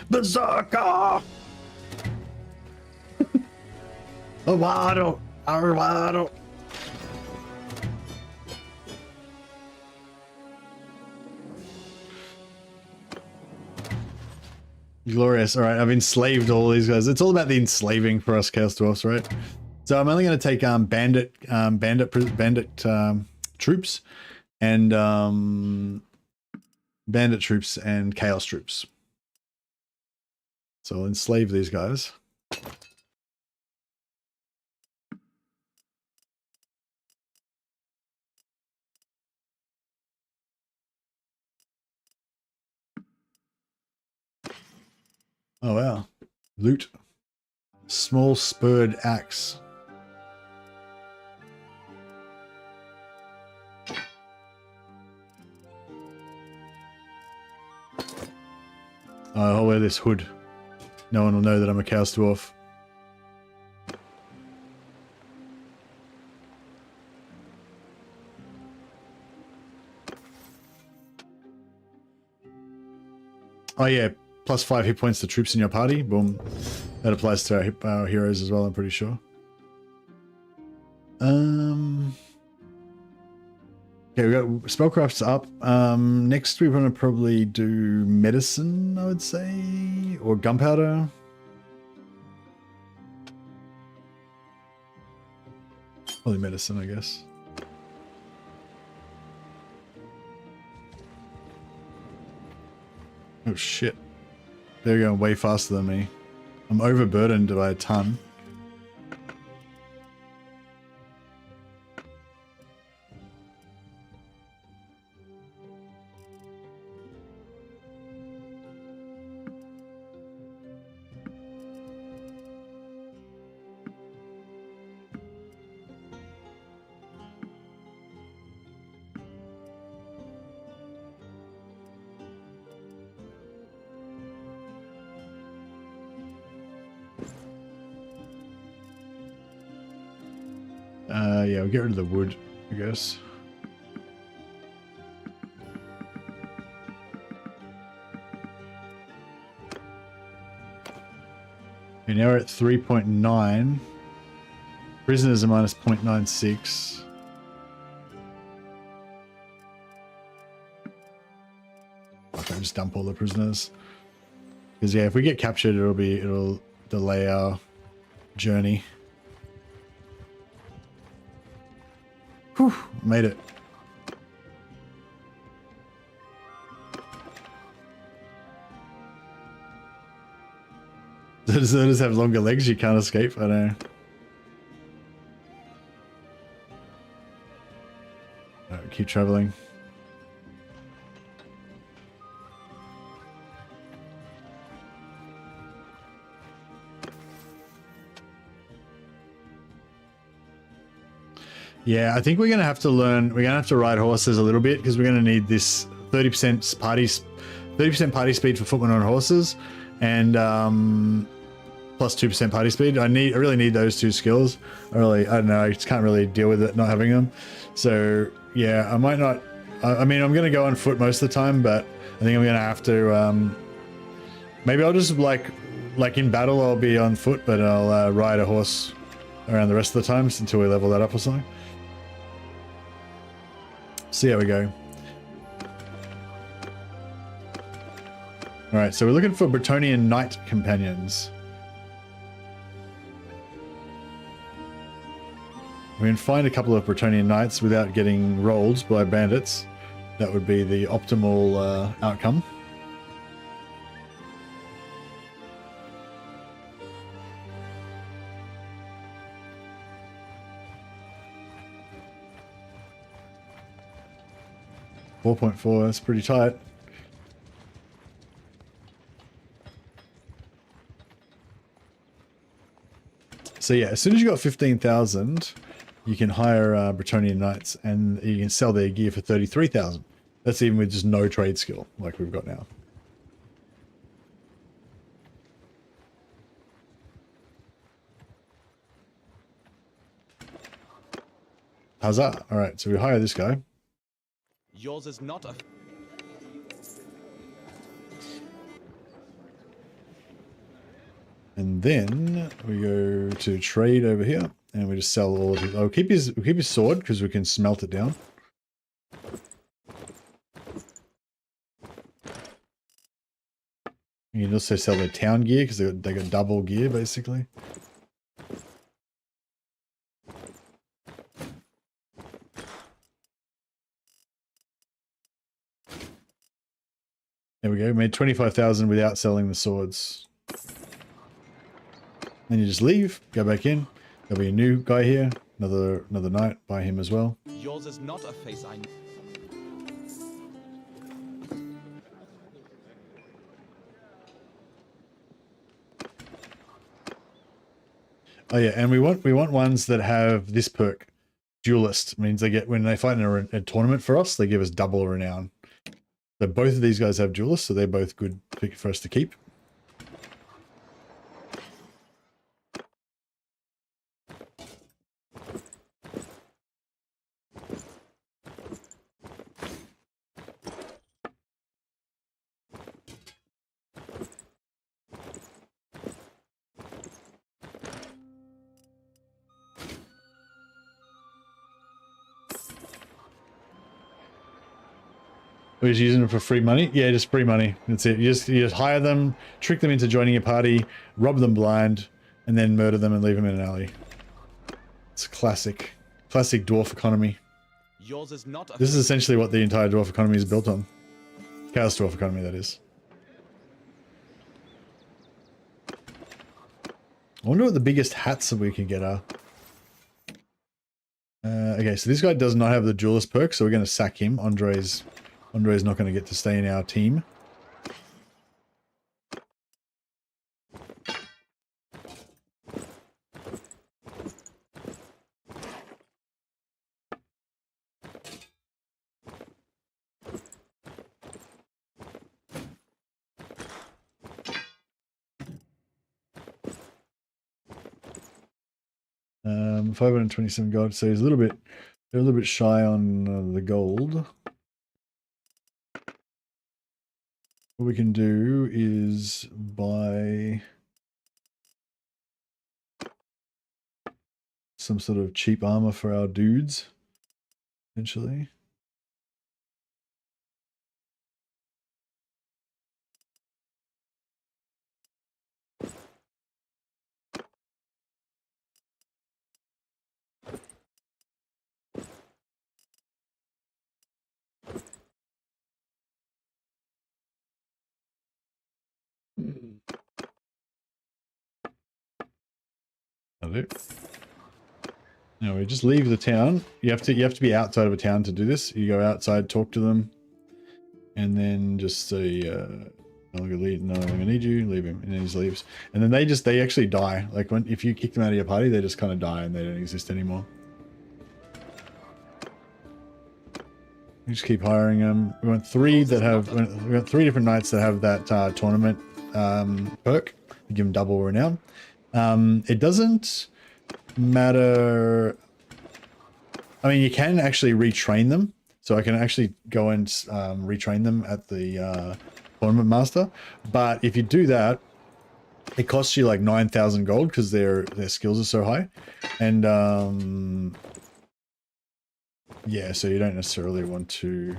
Berserker! Awado! Awado! Glorious. Alright, I've enslaved all these guys. It's all about the enslaving for us Chaos Dwarfs, right? So I'm only going to take bandit troops and bandit troops and chaos troops. So I'll enslave these guys. Oh wow. Loot. Small spurred axe. I'll wear this hood. No one will know that I'm a Chaos Dwarf. Oh yeah, plus 5 hit points to troops in your party. Boom. That applies to our heroes as well, I'm pretty sure. Okay, we got spellcraft's up. Next we want to probably do medicine, I would say, or gunpowder. Probably medicine, I guess. Oh shit. They're going way faster than me. I'm overburdened by a ton. Yeah, we'll get rid of the wood, I guess. Okay, now we're at 3.9. Prisoners are minus 0.96. Okay, just dump all the prisoners. Because yeah, if we get captured, it'll delay our journey. Whew, made it. Does it have longer legs? You can't escape? I don't know. Alright, keep traveling. Yeah, I think we're going to have to learn, we're going to have to ride horses a little bit because we're going to need this 30% party speed for footmen on horses. and plus 2% party speed. I really need those two skills. I don't know, I just can't really deal with it not having them. So yeah, I might not. I mean, I'm gonna go on foot most of the time, but I think I'm gonna have to. Maybe I'll just like in battle I'll be on foot, but I'll ride a horse around the rest of the times until we level that up or something. See how we go. All right, so we're looking for Bretonnian knight companions. We can find a couple of Bretonnian knights without getting rolled by bandits. That would be the optimal outcome. .4, that's pretty tight. So yeah, as soon as you got 15,000, you can hire Bretonnian knights, and you can sell their gear for 33,000. That's even with just no trade skill like we've got now. Huzzah! All right, so we hire this guy. Yours is not a... And then we go to trade over here, and we just sell all of his. Oh, we'll keep his sword because we can smelt it down. You can also sell their town gear because they got double gear basically. There we go. We made 25,000 without selling the swords. Then you just leave, go back in. There'll be a new guy here, another knight, buy him as well. Yours is not a face I know. Oh yeah, and we want ones that have this perk. Duelist means they get, when they fight in a tournament for us, they give us double renown. So both of these guys have duelists, so they're both good for us to keep. We're just using them for free money? Yeah, just free money. That's it. You just hire them, trick them into joining your party, rob them blind, and then murder them and leave them in an alley. It's a classic dwarf economy. Yours is not a... This is essentially what the entire dwarf economy is built on. Chaos dwarf economy, that is. I wonder what the biggest hats that we can get are. Okay, so this guy does not have the duelist perk, so we're going to sack him. Andre's not going to get to stay in our team. Um, 527 gold, so he's they're a little bit shy on the gold. What we can do is buy some sort of cheap armor for our dudes, essentially. Now we just leave the town. You have to be outside of a town to do this. You go outside, talk to them, and then just say, "No, I'm gonna need you." Leave him, and then he just leaves. And then they actually die. Like if you kick them out of your party, they just kind of die and they don't exist anymore. You just keep hiring them. We want three different knights that have that tournament perk. You give them double renown. It doesn't matter. I mean, you can actually retrain them. So I can actually go and retrain them at the tournament master. But if you do that, it costs you like 9,000 gold because their skills are so high. And yeah, so you don't necessarily want to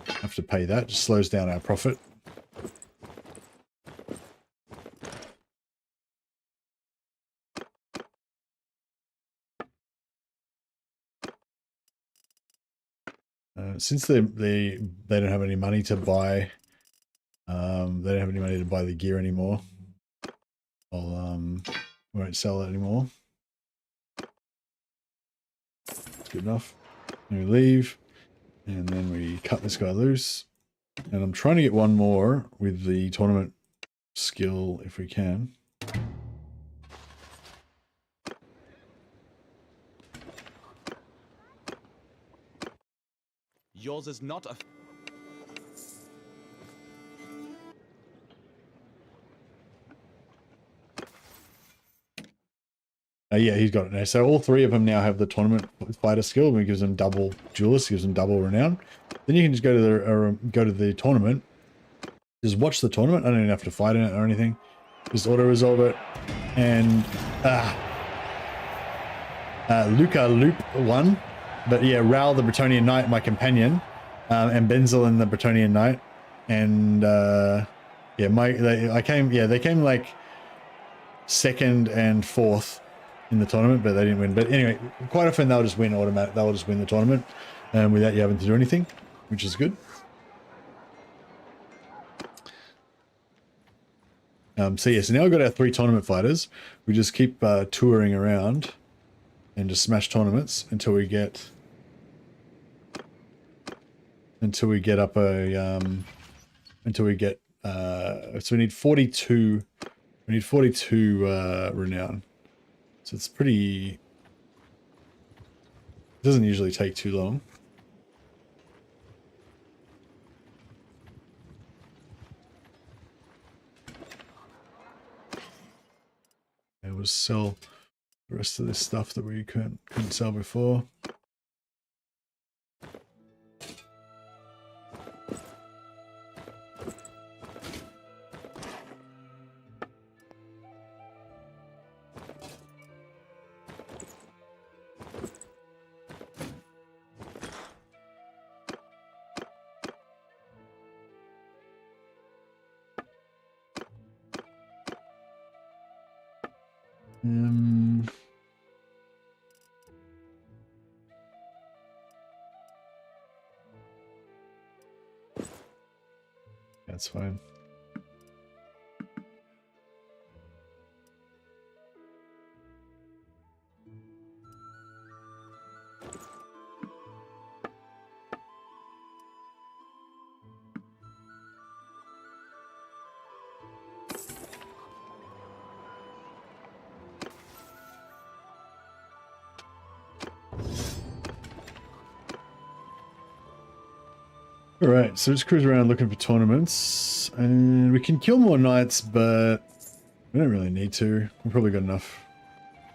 have to pay that. It just slows down our profit. Since they don't have any money to buy, they don't have any money to buy the gear anymore. I'll won't sell it anymore. It's good enough. And we leave, and then we cut this guy loose. And I'm trying to get one more with the tournament skill if we can. Yours is not a... Yeah, he's got it now. So all three of them now have the tournament fighter skill, and it gives them double duelist, gives them double renown. Then you can just go to the tournament, just watch the tournament. I don't even have to fight in it or anything. Just auto resolve it, and Luca Loop won. But yeah, Raoul the Bretonian Knight, my companion, and Benzil the Bretonian Knight, and yeah, they came like second and fourth in the tournament, but they didn't win. But anyway, quite often they'll just win automatic. They'll just win the tournament, without you having to do anything, which is good. So yeah, so now we've got our 3 tournament fighters. We just keep touring around and just smash tournaments until we get up a so we need 42 renown. So it's pretty, it doesn't usually take too long. And we'll sell the rest of this stuff that we couldn't sell before. That's fine. Alright, so let's cruise around looking for tournaments. And we can kill more knights, but we don't really need to. We've probably got enough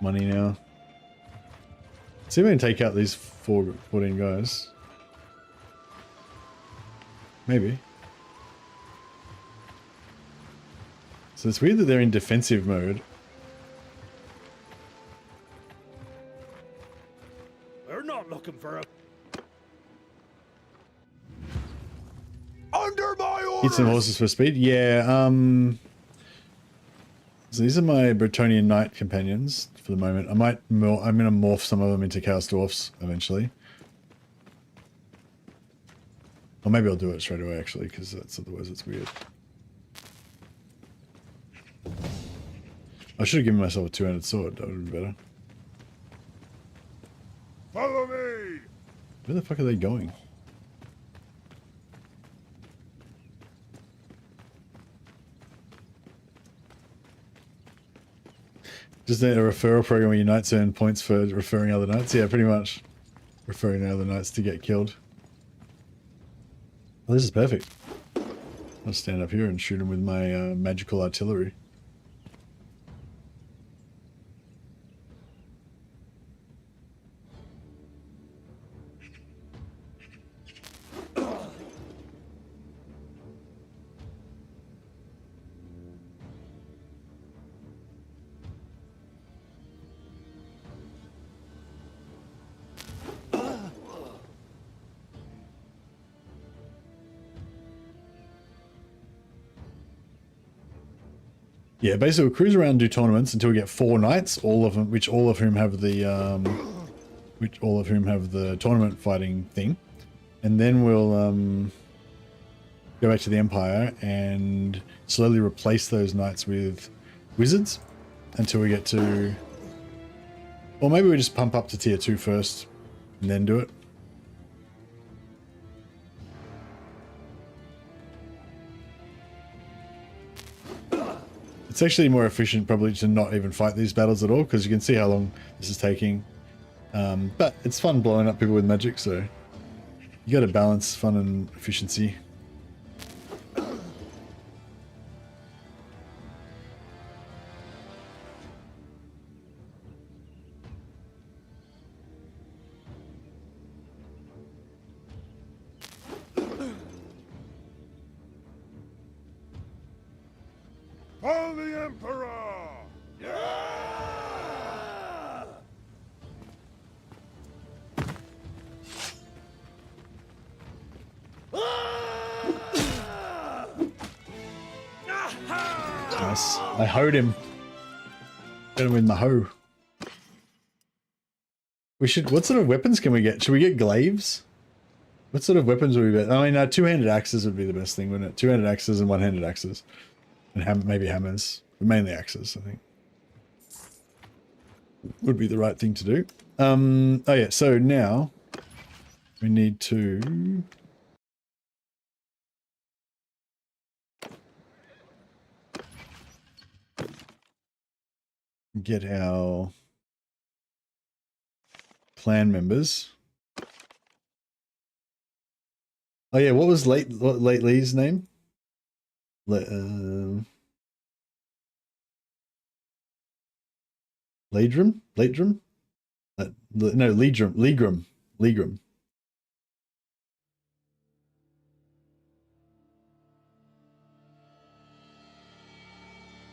money now. See if we can take out these 14 guys. Maybe. So it's weird that they're in defensive mode. We're not looking for a... Under my orders! Eat some horses for speed. Yeah, so these are my Bretonian Knight companions for the moment. I'm going to morph some of them into Chaos Dwarfs eventually. Or maybe I'll do it straight away actually, because otherwise it's weird. I should have given myself a 2-handed sword. That would have been better. Follow me! Where the fuck are they going? Just a referral program where your knights earn points for referring other knights? Yeah, pretty much. Referring other knights to get killed. Well, this is perfect. I'll stand up here and shoot him with my magical artillery. Yeah, basically we'll cruise around and do tournaments until we get 4 knights, all of them, which all of whom have the tournament fighting thing, and then we'll go back to the Empire and slowly replace those knights with wizards until we get to, or maybe we just pump up to tier 2 first and then do it. It's actually more efficient probably to not even fight these battles at all, because you can see how long this is taking. But it's fun blowing up people with magic, so you got to balance fun and efficiency. Follow the Emperor! Yeah! Nice. I hoed him. Got him with my hoe. We should. What sort of weapons can we get? Should we get glaives? What sort of weapons would we get? I mean, 2-handed axes would be the best thing, wouldn't it? 2-handed axes and 1-handed axes. And maybe hammers. But mainly axes, I think. Would be the right thing to do. Oh yeah, so now we need to get our clan members. Oh yeah, what was late Lee's name? Leedrum? Leedrum? No, Leegram.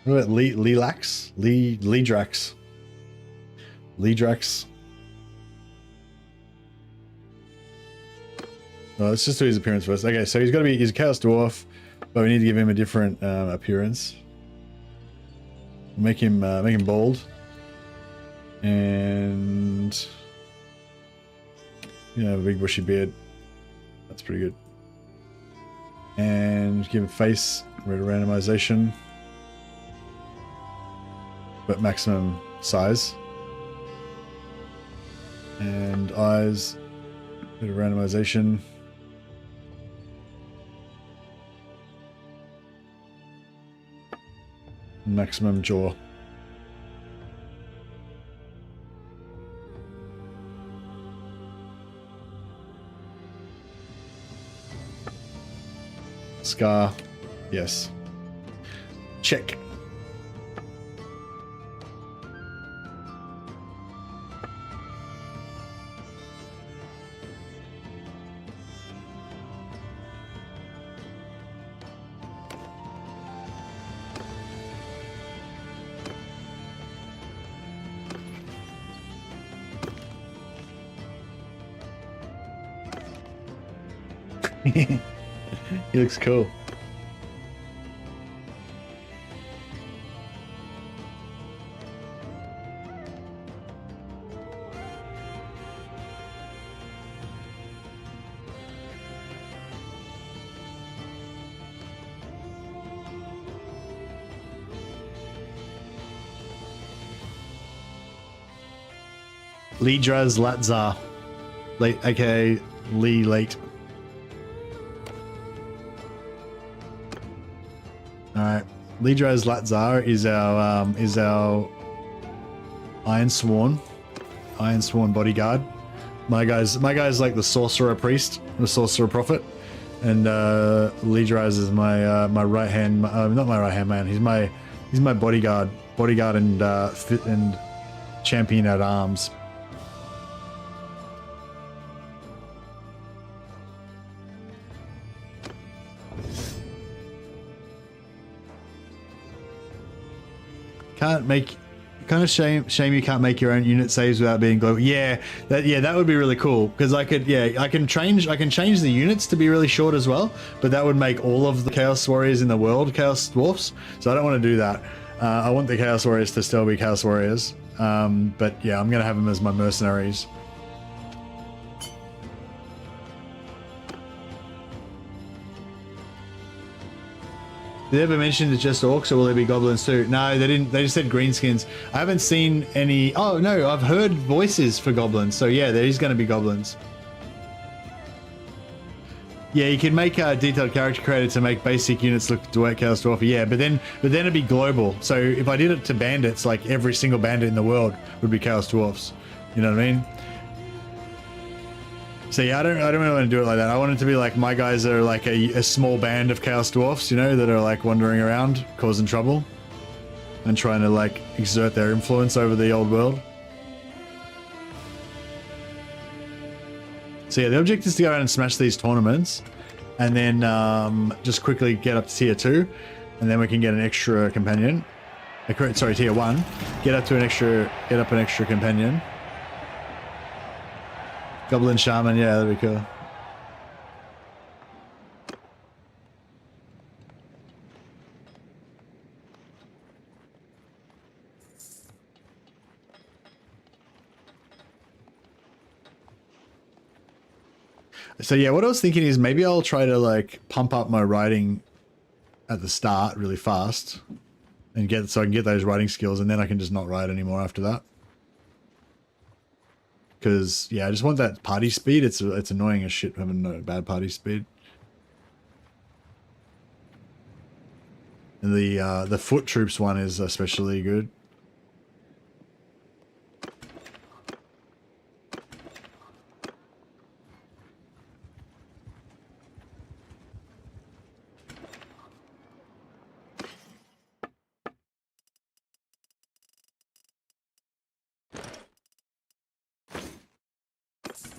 What about Leelax? Leedrax. Oh, let's just do his appearance first. Okay, so he's a Chaos Dwarf, but we need to give him a different appearance. Make him bald. And a big bushy beard. That's pretty good. And give him face randomization, but maximum size. And eyes, bit of randomization. Maximum jaw. Scar, yes. Check. He looks cool. Leedraz Latzar. Late, aka Lee Late. Alright. Leedraz Latzar is our Iron Sworn bodyguard. My guy's like the sorcerer priest, the sorcerer prophet. and Leaderize is my my right hand, not my right hand man. He's my bodyguard and champion at arms. Can't make, kind of shame you can't make your own unit saves without being global. Yeah, that would be really cool, because I can change the units to be really short as well, but that would make all of the Chaos Warriors in the world Chaos Dwarfs. So I don't want to do that. I want the Chaos Warriors to still be Chaos Warriors. But yeah, I'm gonna have them as my mercenaries. Did they ever mention it's just orcs, or will there be goblins too? No, they didn't. They just said greenskins. I haven't seen any. Oh no, I've heard voices for goblins. So yeah, there is going to be goblins. Yeah, you can make a detailed character creator to make basic units look to Chaos Dwarf. Yeah, but then it'd be global. So if I did it to bandits, like every single bandit in the world would be Chaos Dwarfs. You know what I mean? So yeah, I don't really want to do it like that. I want it to be like my guys are like a small band of Chaos Dwarfs, you know, that are like wandering around causing trouble and trying to like exert their influence over the old world. So yeah, the objective is to go around and smash these tournaments, and then just quickly get up to tier 2, and then we can get an extra companion. Sorry, tier 1. Get up an extra companion. Goblin Shaman, yeah, that'd be cool. So yeah, what I was thinking is maybe I'll try to like pump up my riding at the start really fast and so I can get those riding skills, and then I can just not ride anymore after that. Because yeah, I just want that party speed. It's annoying as shit having no bad party speed. And the foot troops one is especially good.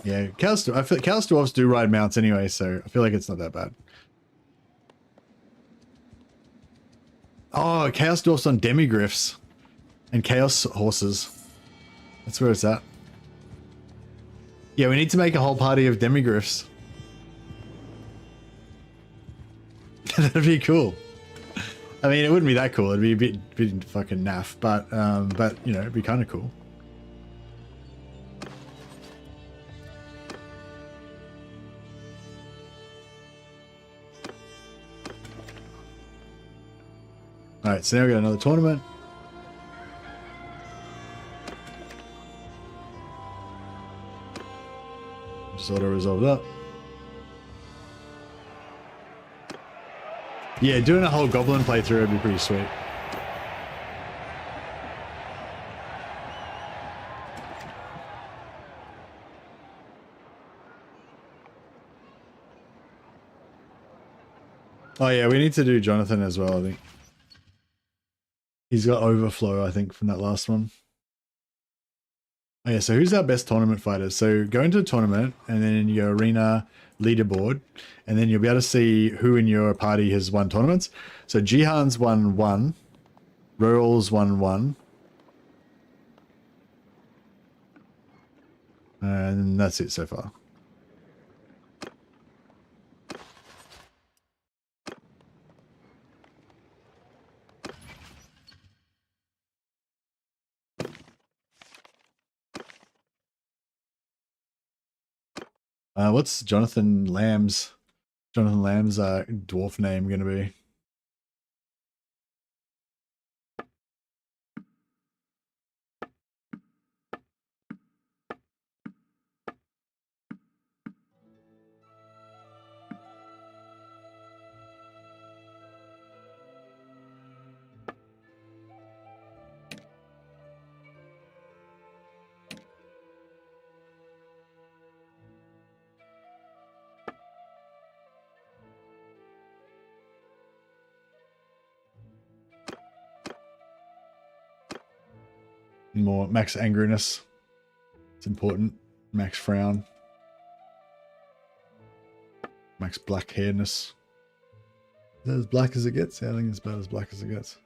Yeah, I feel Chaos Dwarfs do ride mounts anyway, so I feel like it's not that bad. Oh, Chaos Dwarfs on Demigriffs and Chaos Horses. That's where it's at. Yeah, we need to make a whole party of Demigriffs. That'd be cool. I mean, it wouldn't be that cool. It'd be a bit fucking naff, but you know, it'd be kind of cool. Alright, so now we got another tournament. Just auto-resolved up. Yeah, doing a whole goblin playthrough would be pretty sweet. Oh yeah, we need to do Jonathan as well, I think. He's got overflow, I think, from that last one. Oh yeah, so who's our best tournament fighters? So go into a tournament, and then you go arena leaderboard, and then you'll be able to see who in your party has won tournaments. So Jihan's won 1, Rural's won 1, and that's it so far. What's Jonathan Lamb's dwarf name gonna be? More max angriness. It's important. Max frown. Max black hairedness. Is that as black as it gets? Yeah, I think it's about as black as it gets.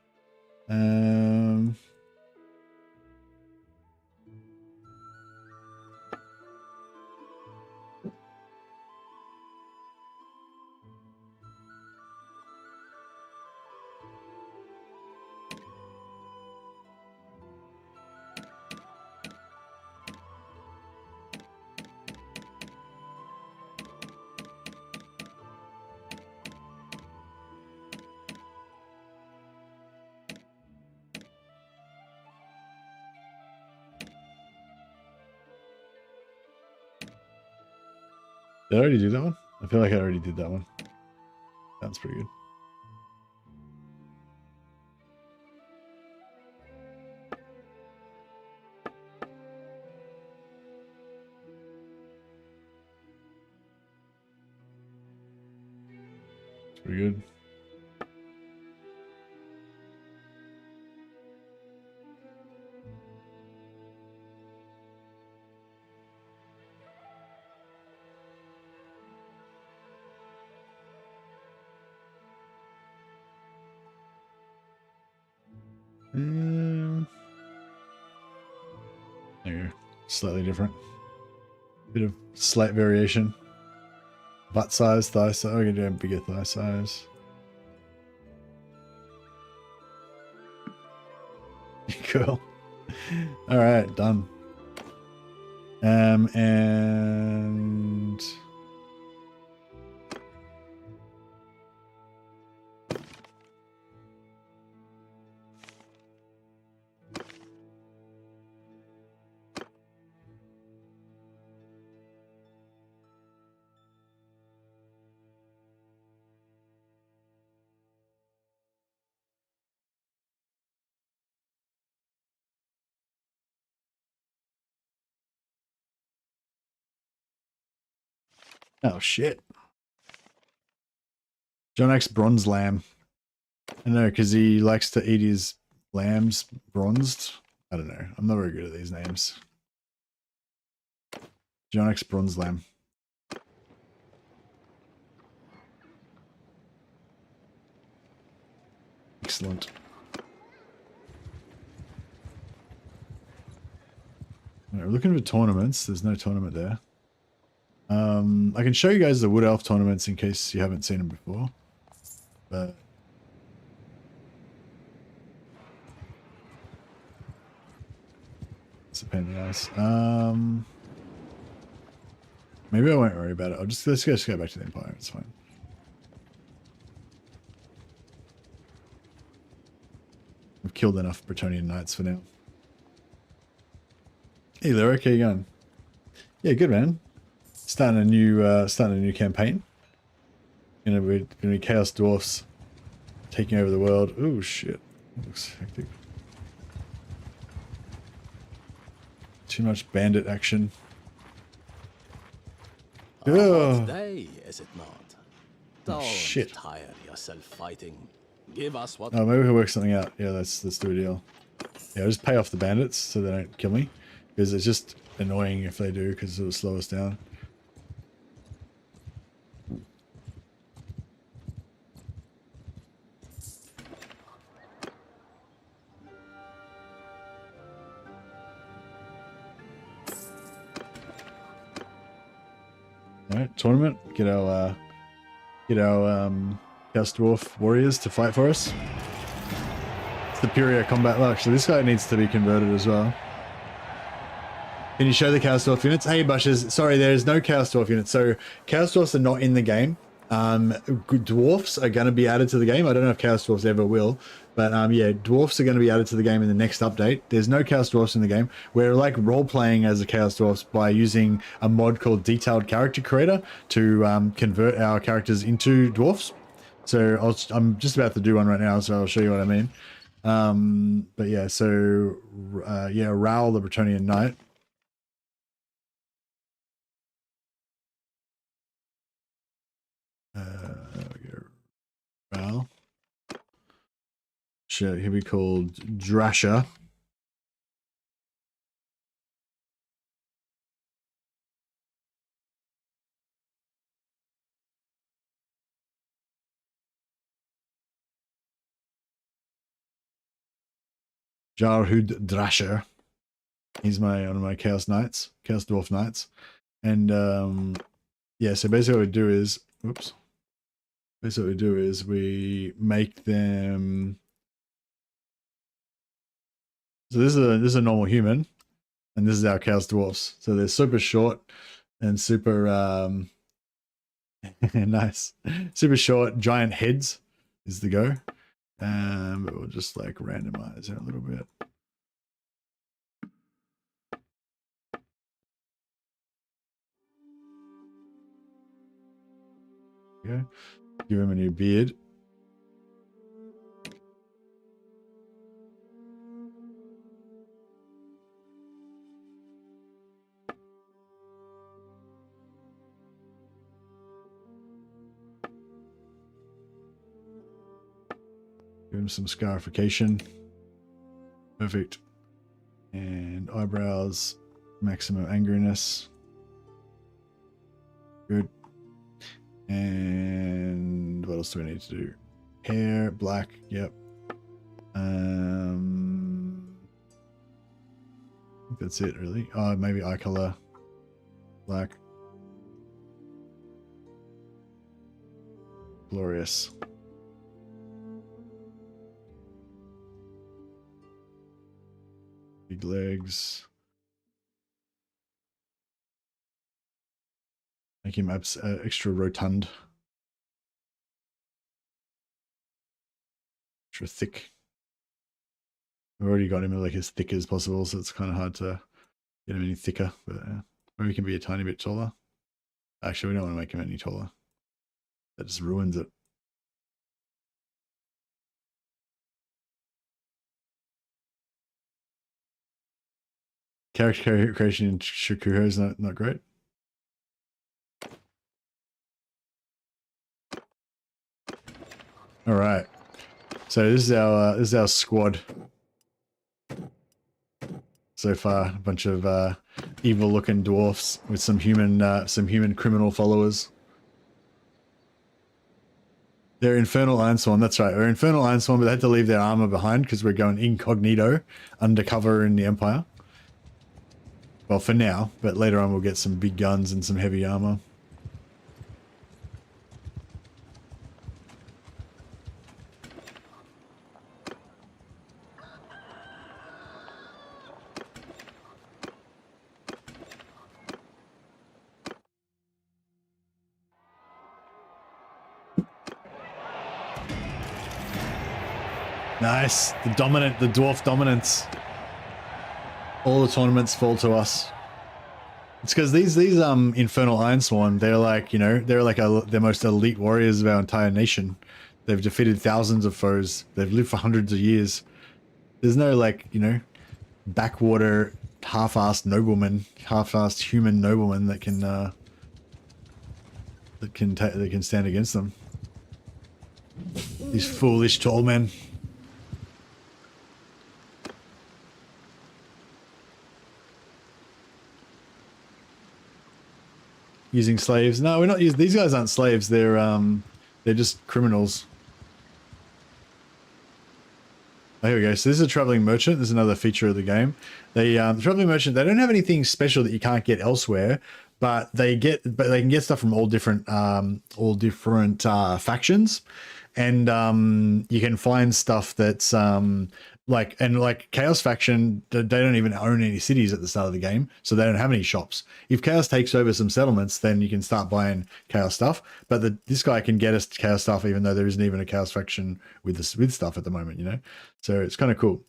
Did I already do that one? I feel like I already did that one. Sounds pretty good. It's pretty good. There you go. Slightly different. Bit of slight variation. Butt size, thigh size. We're going to do a bigger thigh size. Cool. All right, done. And oh shit. John X Bronze Lamb. I know, because he likes to eat his lambs bronzed. I don't know. I'm not very good at these names. John X Bronze Lamb. Excellent. Right, we're looking for tournaments. There's no tournament there. I can show you guys the Wood Elf tournaments in case you haven't seen them before. But it's a pain in the ass. Maybe I won't worry about it. Let's just go back to the Empire. It's fine. We've killed enough Bretonnian knights for now. Hey, Lyric, how you going? Yeah, good man. Starting a new campaign. Gonna be Chaos Dwarfs taking over the world. Oh shit, looks hectic. Too much bandit action. A hot day, is it not? Don't shit. tire yourself fighting. Give us what. Oh, maybe we can work something out. Yeah, let's do a deal. Yeah, I'll just pay off the bandits so they don't kill me, because it's just annoying if they do, because it'll slow us down. Alright, tournament. Get our Chaos Dwarf warriors to fight for us. Superior combat. Well, actually, this guy needs to be converted as well. Can you show the Chaos Dwarf units? Hey, Bushes. Sorry, there's no Chaos Dwarf units. So Chaos Dwarfs are not in the game. Dwarfs are going to be added to the game. I don't know if Chaos Dwarfs ever will, but yeah, Dwarfs are going to be added to the game in the next update. There's no Chaos Dwarfs in the game. We're like role-playing as a Chaos Dwarfs by using a mod called Detailed Character Creator to convert our characters into Dwarfs. So I'm just about to do one right now, so I'll show you what I mean. But yeah, so yeah, Raoul the Bretonnian Knight. Raoul. Shit, he'll be called Drasha. Jarhud Drasher. He's one of my Chaos Knights, Chaos Dwarf Knights. And yeah, so basically what we do is, whoops. Basically what we do is we make them. So this is a normal human, and this is our Chaos Dwarfs. So they're super short and super nice. Super short, giant heads is the go. But we'll just like randomize it a little bit. Okay. Give him a new beard. Give him some scarification. Perfect. And eyebrows, maximum angriness. Good. And what else do we need to do? Hair, black, yep. I think that's it really. Oh, maybe eye color, black. Glorious. Big legs. Make him extra rotund. Extra thick. We've already got him like as thick as possible, so it's kind of hard to get him any thicker. But maybe he can be a tiny bit taller. Actually, we don't want to make him any taller. That just ruins it. Character creation in Shikuho is not great. All right, so this is our squad so far. A bunch of evil-looking dwarfs with some human criminal followers. They're Infernal Ironsworn. That's right, we're Infernal Ironsworn, but they had to leave their armor behind because we're going incognito, undercover in the Empire. Well, for now, but later on we'll get some big guns and some heavy armor. Nice. The dwarf dominance. All the tournaments fall to us. It's because these Infernal Ironsworn, they're like, you know, they're like the most elite warriors of our entire nation. They've defeated thousands of foes. They've lived for hundreds of years. There's no like, you know, backwater half-assed nobleman, half-assed human nobleman that can stand against them. These foolish tall men. Using slaves? No, we're not using. These guys aren't slaves. They're just criminals. Oh, here we go. So this is a traveling merchant. This is another feature of the game. The traveling merchant. They don't have anything special that you can't get elsewhere, but they can get stuff from all different factions, and you can find stuff that's like Chaos faction, they don't even own any cities at the start of the game, so they don't have any shops. If Chaos takes over some settlements, then you can start buying Chaos stuff. But this guy can get us Chaos stuff, even though there isn't even a Chaos faction with stuff at the moment, you know. So it's kind of cool.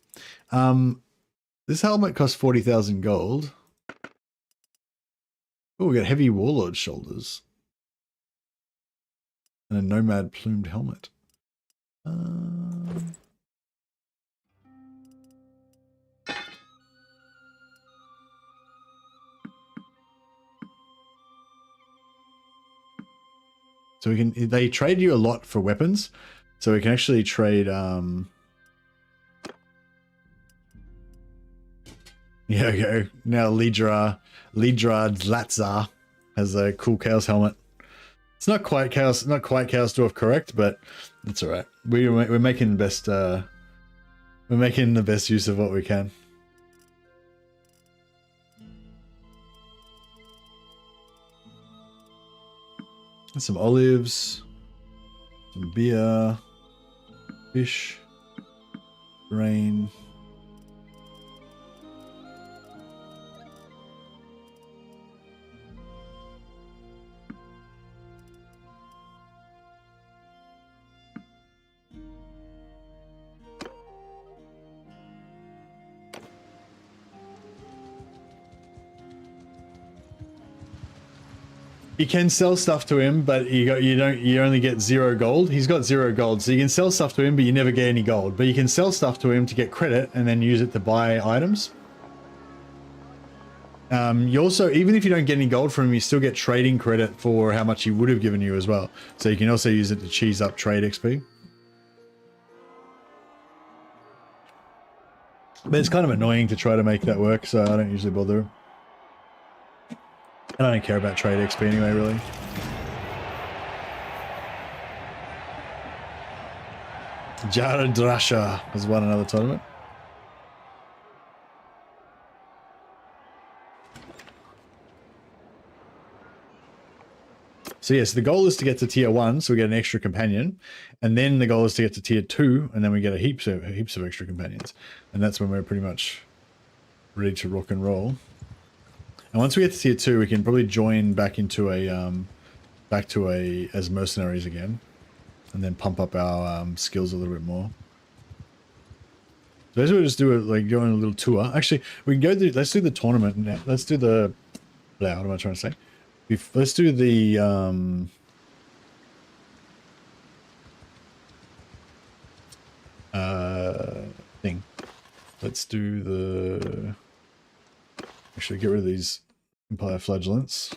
This helmet costs 40,000 gold. Oh, we got heavy warlord shoulders and a nomad plumed helmet. So they trade you a lot for weapons. So we can actually trade, yeah, we go. Now Lidra Zlatza has a cool Chaos helmet. It's not quite Chaos Dwarf correct, but it's all right. We're making the best We're making the best use of what we can. And some olives, some beer, fish, grain. You can sell stuff to him, but you only get 0 gold. He's got 0 gold, so you can sell stuff to him, but you never get any gold. But you can sell stuff to him to get credit and then use it to buy items. You also, even if you don't get any gold from him, you still get trading credit for how much he would have given you as well. So you can also use it to cheese up trade XP. But it's kind of annoying to try to make that work, so I don't usually bother. And I don't care about trade XP anyway, really. Jared Drasha has won another tournament. So yes, the goal is to get to tier 1, so we get an extra companion, and then the goal is to get to tier 2, and then we get heaps of extra companions, and that's when we're pretty much ready to rock and roll. And once we get to tier 2, we can probably join back into as mercenaries again, and then pump up our skills a little bit more. So we'll just do it, like go on a little tour. Actually, we can go through. Let's do the tournament now. Let's do the. What am I trying to say? Let's do the thing. Let's do the. Actually, get rid of these Empire Flagellants.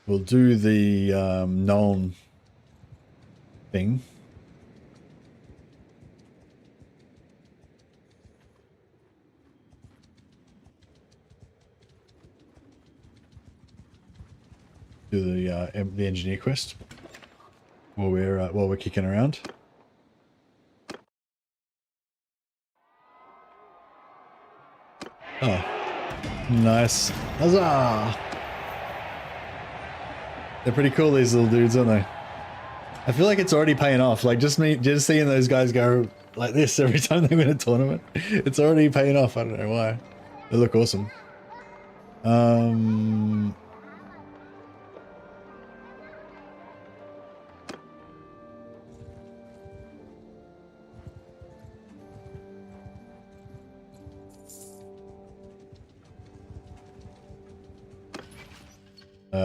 We'll do the Nuln thing. Do the engineer quest while we're kicking around. Oh, nice! Huzzah! They're pretty cool, these little dudes, aren't they? I feel like it's already paying off. Like just seeing those guys go like this every time they win a tournament, it's already paying off. I don't know why. They look awesome.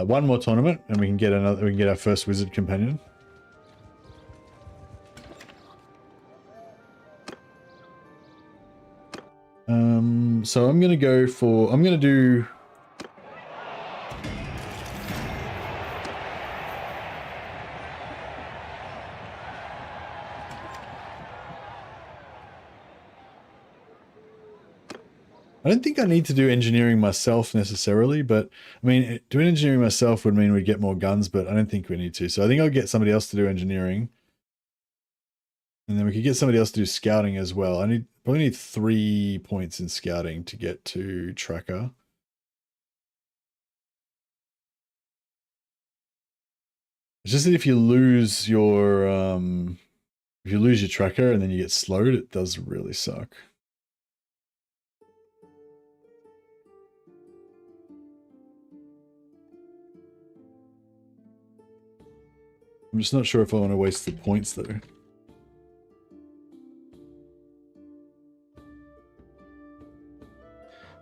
One more tournament, and we can get another. We can get our first wizard companion. So I'm gonna go for. I'm gonna do. I don't think I need to do engineering myself necessarily, but I mean, doing engineering myself would mean we'd get more guns, but I don't think we need to. So I think I'll get somebody else to do engineering. And then we could get somebody else to do scouting as well. Probably need 3 points in scouting to get to tracker. It's just that if you lose your tracker and then you get slowed, it does really suck. I'm just not sure if I want to waste the points though.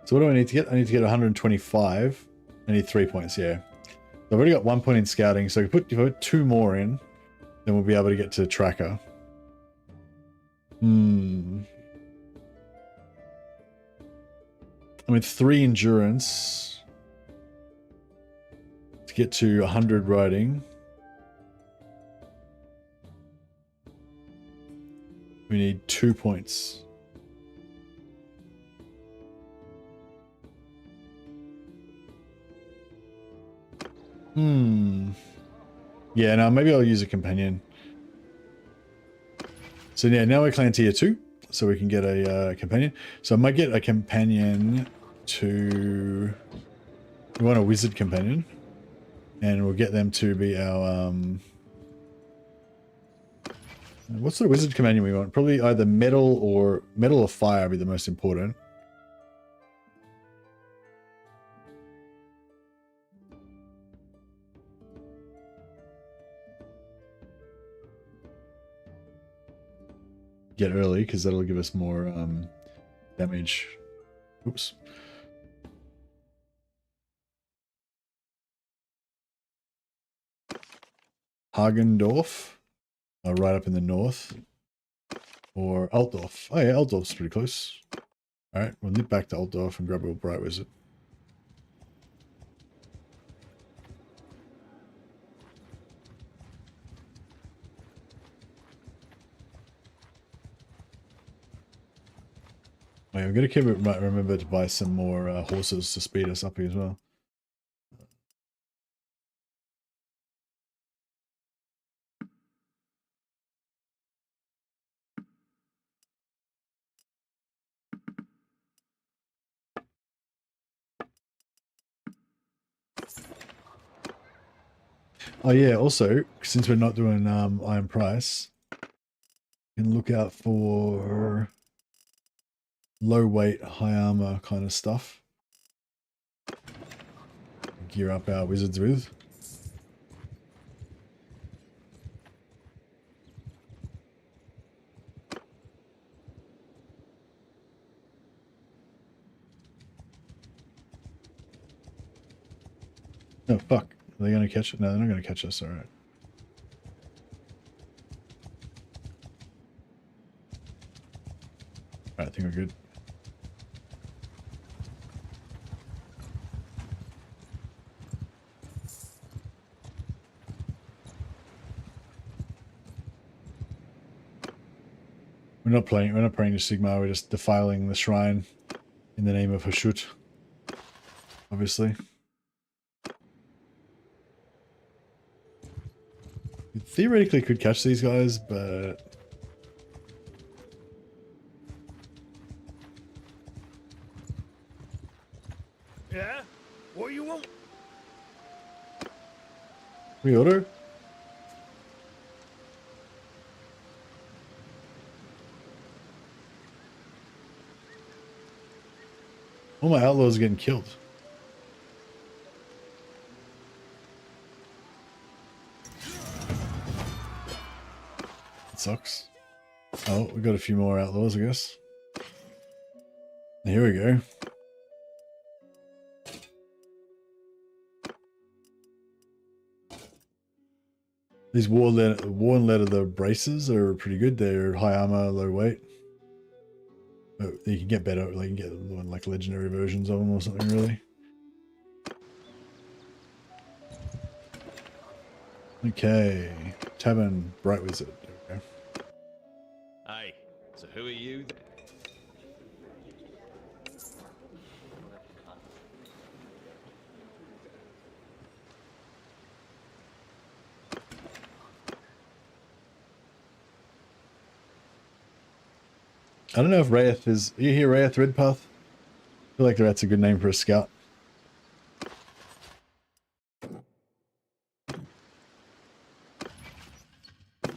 So what do I need to get? I need to get 125. I need 3 points, yeah. So I've already got 1 point in scouting, so if I put 2 more in, then we'll be able to get to tracker. I mean, 3 endurance to get to 100 riding. We need 2 points. Yeah, no, maybe I'll use a companion. So yeah, now we're clan tier 2, so we can get a companion. So I might get a companion to... We want a wizard companion. And we'll get them to be our... What sort of wizard companion we want? Probably either metal or fire would be the most important. Get early because that'll give us more damage. Oops. Hagendorf, right up in the north, or Altdorf. Oh yeah, Altdorf's pretty close. All right, we'll nip back to Altdorf and grab a bright wizard. Wait, we're gonna remember to buy some more horses to speed us up here as well. Oh yeah, also, since we're not doing Iron Price, you can look out for low weight, high armor kind of stuff. Gear up our wizards with. Oh fuck. Are they going to catch it? No, they're not going to catch us. Alright. Alright, I think we're good. We're not praying to Sigmar, we're just defiling the shrine in the name of Hashut. Obviously. We theoretically could catch these guys, but... Yeah? What you want? Reorder? All my outlaws are getting killed. It sucks. Oh, we got a few more outlaws, I guess. Here we go. These worn leather braces are pretty good. They're high armor, low weight. But you can get better. Like you can get like legendary versions of them or something, really. Okay, Tavern Bright Wizard. There we go. Hey, so who are you then? I don't know if Wraith is... Are you here, Wraith Redpath? I feel like that's a good name for a scout. I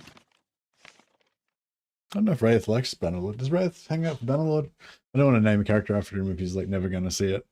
don't know if Wraith likes Bannerlord. Does Wraith hang out for Bannerlord? I don't want to name a character after him if he's like never going to see it.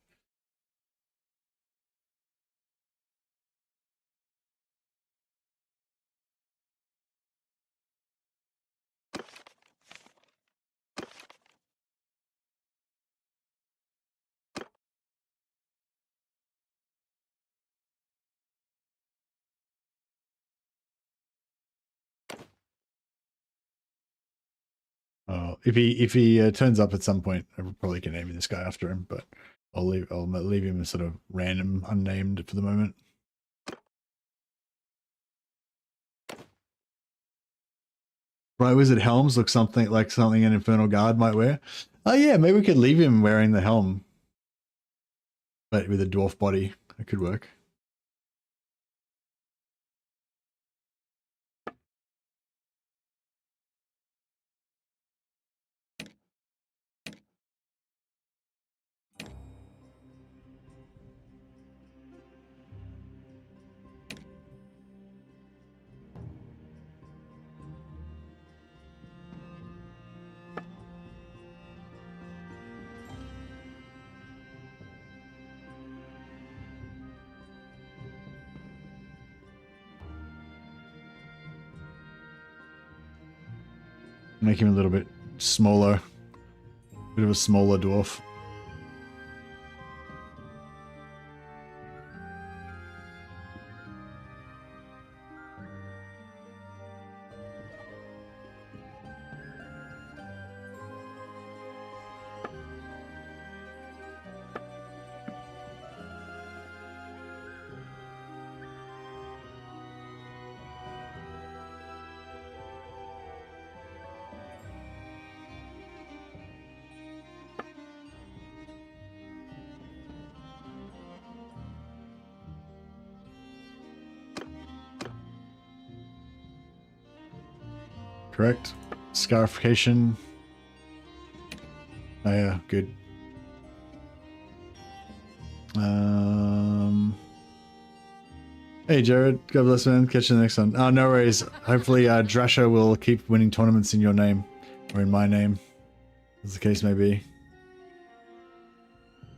If he turns up at some point, I probably can name this guy after him, but I'll leave him sort of random, unnamed for the moment. Bright Wizard helms look something like something an Infernal Guard might wear. Oh yeah, maybe we could leave him wearing the helm, but with a dwarf body. That could work. Make him a little bit smaller. Bit of a smaller dwarf. Correct. Scarification. Oh yeah, good. Hey Jared, God bless man. Catch you in the next one. Oh, no worries. Hopefully Drasha will keep winning tournaments in your name. Or in my name. As the case may be.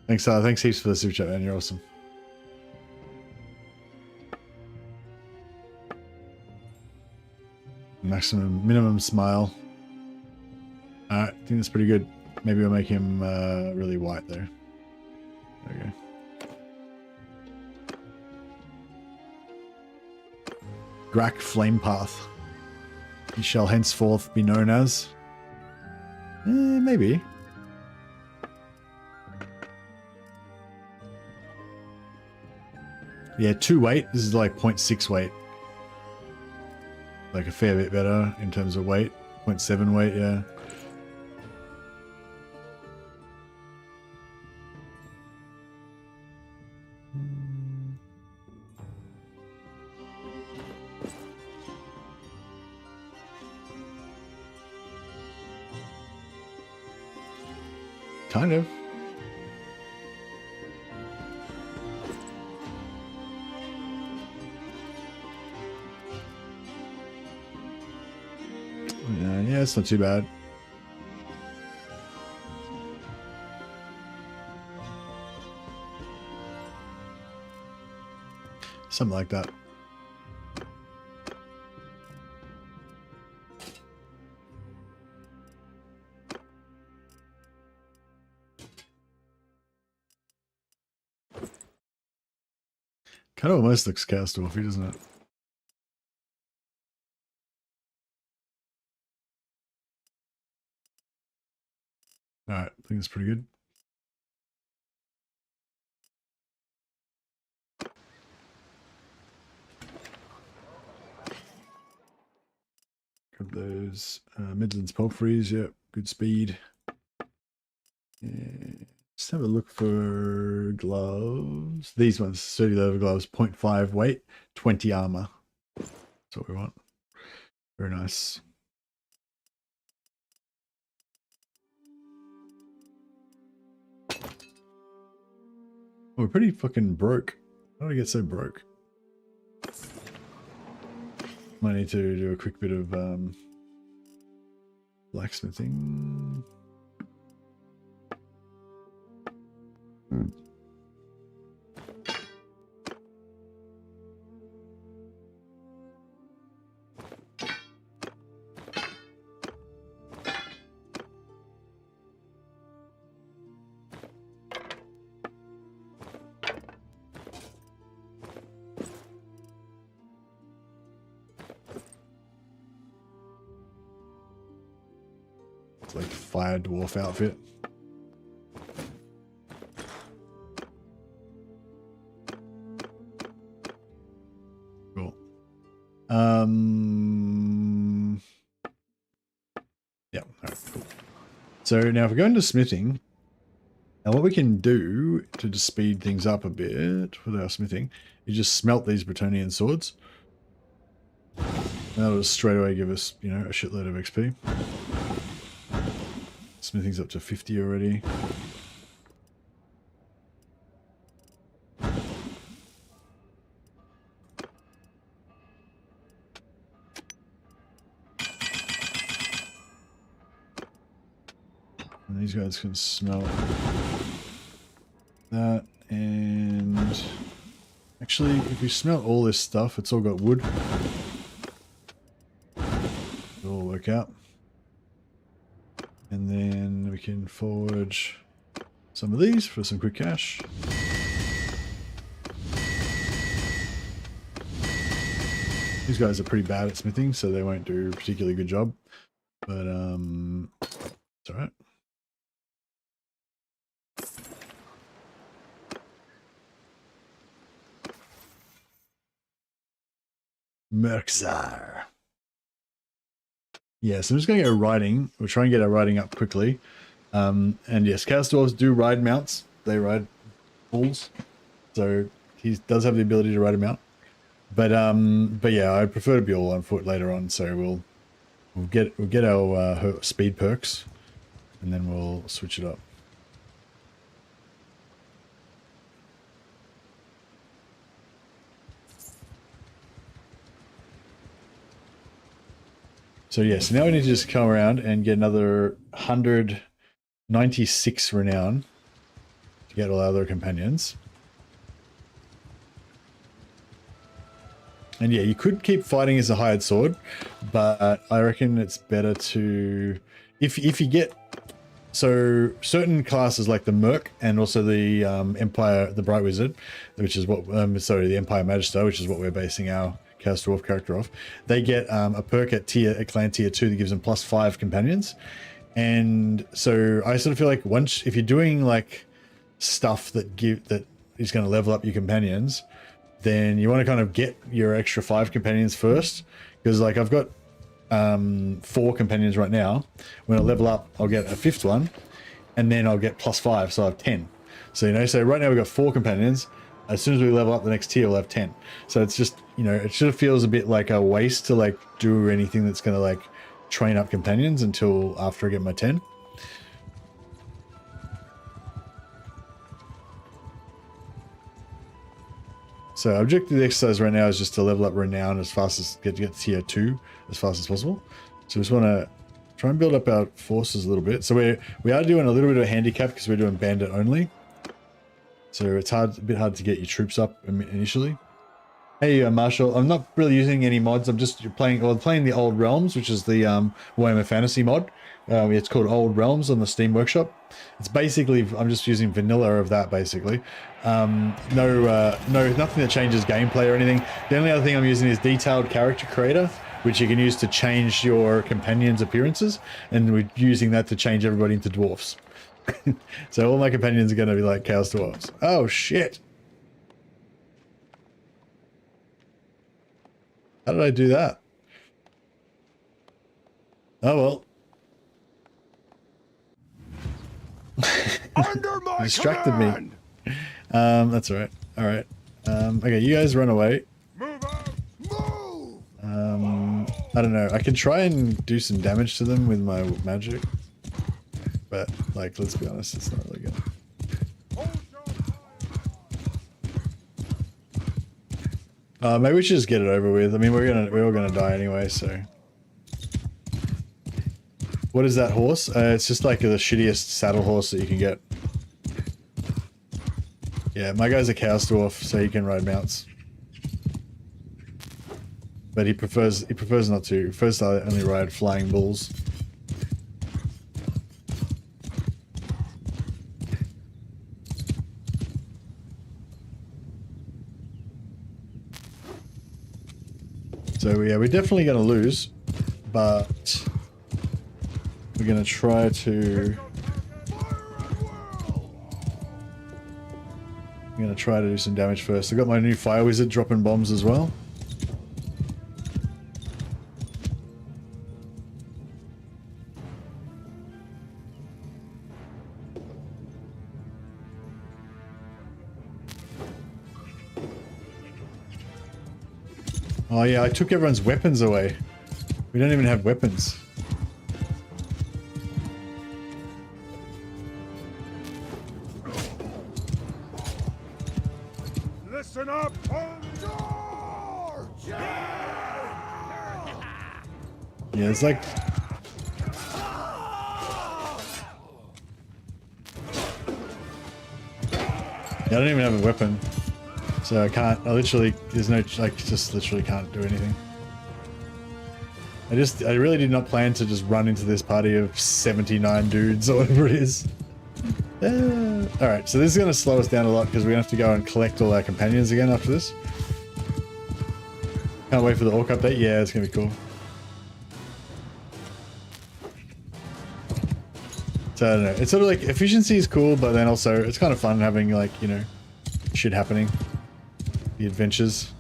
Thanks heaps for the super chat, man. You're awesome. Minimum smile. Alright, I think that's pretty good. Maybe we'll make him really white though. Okay. Grak Flamepath. He shall henceforth be known as. Maybe. Yeah, 2 weight. This is like 0.6 weight. Like a fair bit better in terms of weight. 0.7 weight, yeah. Kind of. Yeah, it's not too bad. Something like that. Kind of almost looks Chaos Dwarfy, doesn't it? Alright, I think it's pretty good. Grab those Midlands Pelfreys, yep, good speed. Yeah. Just have a look for gloves. These ones, 30 leather gloves, 0.5 weight, 20 armor. That's what we want. Very nice. Oh, we're pretty fucking broke. How did I get so broke? Might need to do a quick bit of blacksmithing. It's like fire dwarf outfit. Cool. Yeah, alright, cool. So now if we go into smithing, and what we can do to just speed things up a bit with our smithing, is just smelt these Bretonian swords. And that'll just straight away give us, you know, a shitload of XP. Smithing's up to 50 already. And these guys can smelt that, and actually if we smelt all this stuff, it's all got wood. It'll all work out. And then we can forge some of these for some quick cash. These guys are pretty bad at smithing, so they won't do a particularly good job. But it's alright. Merkzar. Yeah, so I'm just going to go riding. We'll try and get our riding up quickly. And yes, Chaos Dwarfs do ride mounts. They ride bulls. So he does have the ability to ride a mount. But yeah, I prefer to be all on foot later on. So we'll get our speed perks, and then we'll switch it up. So yeah, so now we need to just come around and get another 196 renown to get all our other companions. And yeah, you could keep fighting as a hired sword, but I reckon it's better to, if you get, so certain classes like the Merc and also the Empire, the Bright Wizard, which is what, the Empire Magister, which is what we're basing our Chaos Dwarf character off, they get a perk at clan tier 2 that gives them +5 companions. And so I sort of feel like if you're doing like stuff that is going to level up your companions, then you want to kind of get your extra 5 companions first, because like I've got 4 companions right now. When I level up, I'll get a 5th one, and then I'll get +5, so I have 10. So, you know, so right now we've got 4 companions. As soon as we level up the next tier, we'll have 10. So it's just, you know, it sort of feels a bit like a waste to like do anything that's going to like train up companions until after I get my 10. So objective of the exercise right now is just to level up renown as fast as get tier 2 as fast as possible. So we just want to try and build up our forces a little bit. So we are doing a little bit of a handicap because we're doing bandit only. So it's a bit hard to get your troops up initially. Hey Marshall, I'm not really using any mods. I'm just playing the Old Realms, which is the Warhammer Fantasy mod. It's called Old Realms on the Steam Workshop. It's basically, I'm just using vanilla of that basically. Nothing that changes gameplay or anything. The only other thing I'm using is Detailed Character Creator, which you can use to change your companions' appearances, and we're using that to change everybody into dwarfs. So all my companions are going to be like Chaos Dwarfs. Oh shit! How did I do that? Oh well. Under my Distracted command! me. That's alright. Alright. Okay, you guys run away. Move out! Move! I don't know. I can try and do some damage to them with my magic. But, like, let's be honest, it's not really good. Maybe we should just get it over with. I mean, we're all gonna die anyway, so. What is that horse? It's just like the shittiest saddle horse that you can get. Yeah, my guy's a Chaos Dwarf, so he can ride mounts. But he prefers not to. He prefers to only ride flying bulls. So yeah, we're definitely going to lose, but we're going to try to... I'm going to try to do some damage first. I've got my new Fire Wizard dropping bombs as well. Oh yeah, I took everyone's weapons away. We don't even have weapons. Listen up, George! Yeah, it's like... Yeah, I don't even have a weapon. So I literally, there's no, like, just literally can't do anything. I really did not plan to just run into this party of 79 dudes or whatever it is. Alright, so this is going to slow us down a lot because we're going to have to go and collect all our companions again after this. Can't wait for the orc update. Yeah, it's going to be cool. So I don't know. It's sort of like efficiency is cool, but then also it's kind of fun having like, you know, shit happening. The adventures.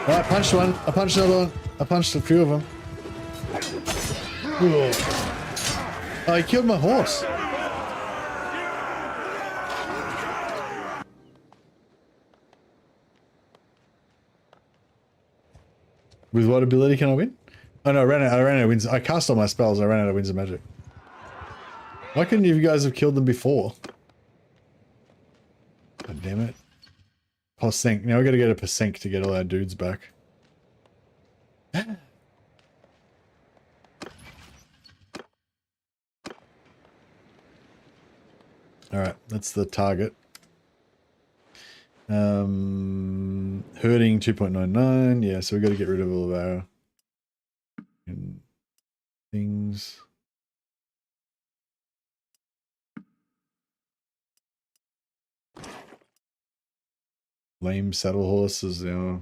Oh, I punched one. I punched another one. I punched a few of them. Ooh. Oh, he killed my horse. With what ability can I win? Oh no, I ran out of winds. I cast all my spells. I ran out of winds of magic. Why couldn't you guys have killed them before? God damn it. Percent. Now we gotta go to percent to get all our dudes back. Alright, that's the target. Hurting 2.99. Yeah, so we gotta get rid of all of our things. Lame saddle horses, yeah.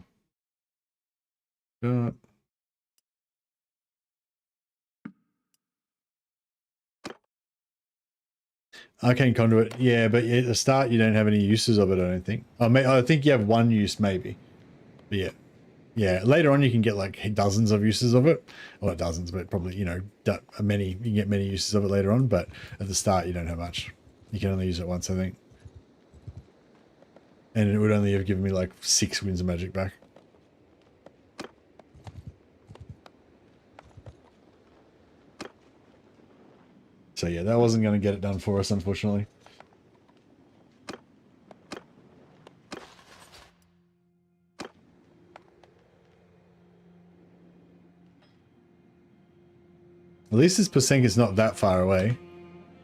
Arcane Conduit, yeah, but at the start you don't have any uses of it, I don't think. I think you have one use, maybe. But yeah. Yeah, later on you can get like dozens of uses of it. Well, not dozens, but probably, you know, many. You can get many uses of it later on, but at the start you don't have much. You can only use it once, I think. And it would only have given me like 6 winds of magic back. So yeah, that wasn't going to get it done for us, unfortunately. At least this percent is not that far away.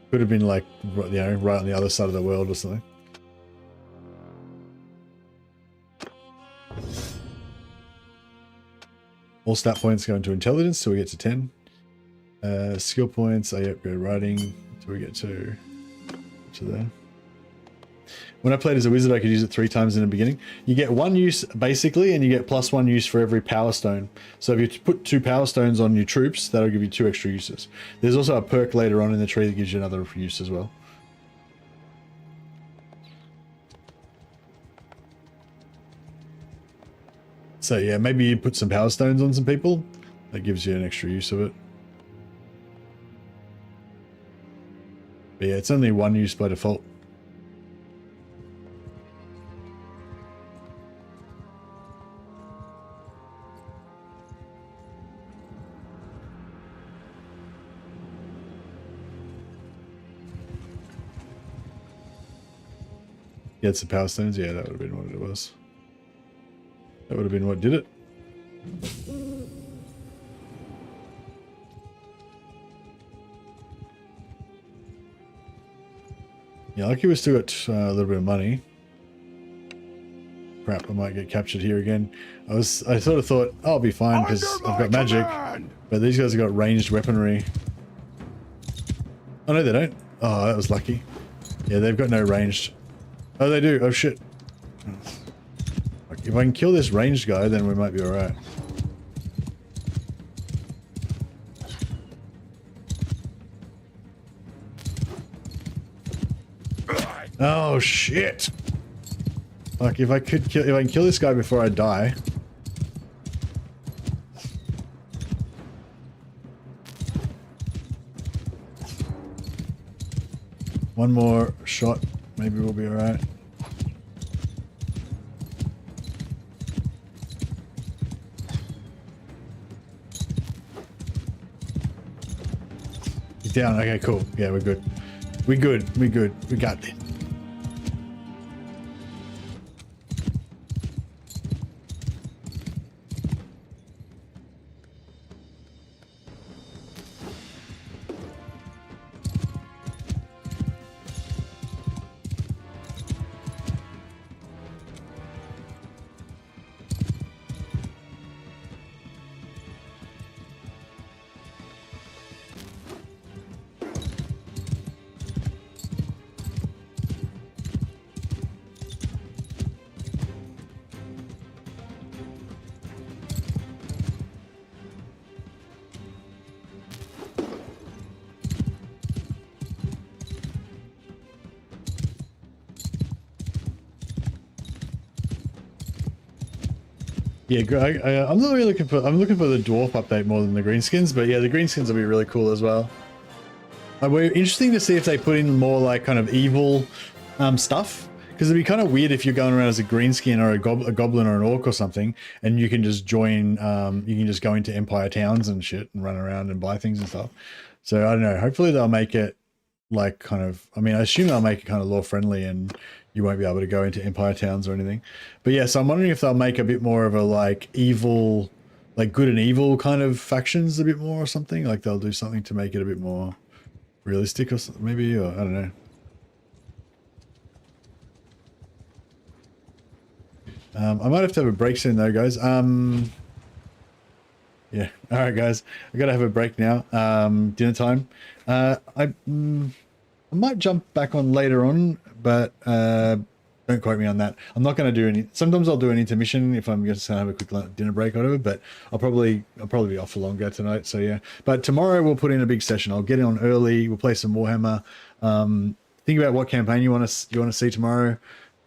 Could have been like, you know, right on the other side of the world or something. All stat points go into intelligence till we get to 10. Skill points, yep, go riding till we get to there. When I played as a wizard, I could use it 3 times in the beginning. You get 1 use basically, and you get +1 use for every power stone. So if you put 2 power stones on your troops, that'll give you 2 extra uses. There's also a perk later on in the tree that gives you another use as well. So yeah, maybe you put some power stones on some people. That gives you an extra use of it. But yeah, it's only 1 use by default. Yeah, it's the power stones. Yeah, that would have been what it was. That would have been what did it. Yeah, lucky we still got a little bit of money. Crap, I might get captured here again. I sort of thought, oh, I'll be fine because I've got magic. But these guys have got ranged weaponry. Oh no, they don't. Oh, that was lucky. Yeah, they've got no ranged. Oh, they do. Oh shit. If I can kill this ranged guy, then we might be alright. Oh shit! Like if I can kill this guy before I die. One more shot, maybe we'll be alright. He's down. Okay, cool. Yeah, we're good. We're good. We're good. We got it. Yeah, I'm not really looking for. I'm looking for the dwarf update more than the greenskins, but yeah, the greenskins will be really cool as well. We're interesting to see if they put in more like kind of evil stuff, because it'd be kind of weird if you're going around as a greenskin or a goblin or an orc or something, and you can just join. You can just go into Empire towns and shit and run around and buy things and stuff. So I don't know. Hopefully they'll make it like kind of. I mean, I assume they'll make it kind of lore friendly and you won't be able to go into Empire towns or anything. But yeah, so I'm wondering if they'll make a bit more of a like evil, like good and evil kind of factions a bit more or something. Like they'll do something to make it a bit more realistic or something, maybe, or I don't know. I might have to have a break soon though, guys. Yeah. All right, guys. I gotta have a break now. Dinner time. I might jump back on later on, but don't quote me on that. I'm not going to do any. Sometimes I'll do an intermission if I'm just going to have a quick dinner break or whatever. But I'll probably be off for longer tonight. So yeah. But tomorrow we'll put in a big session. I'll get in on early. We'll play some Warhammer. Think about what campaign you want to see tomorrow.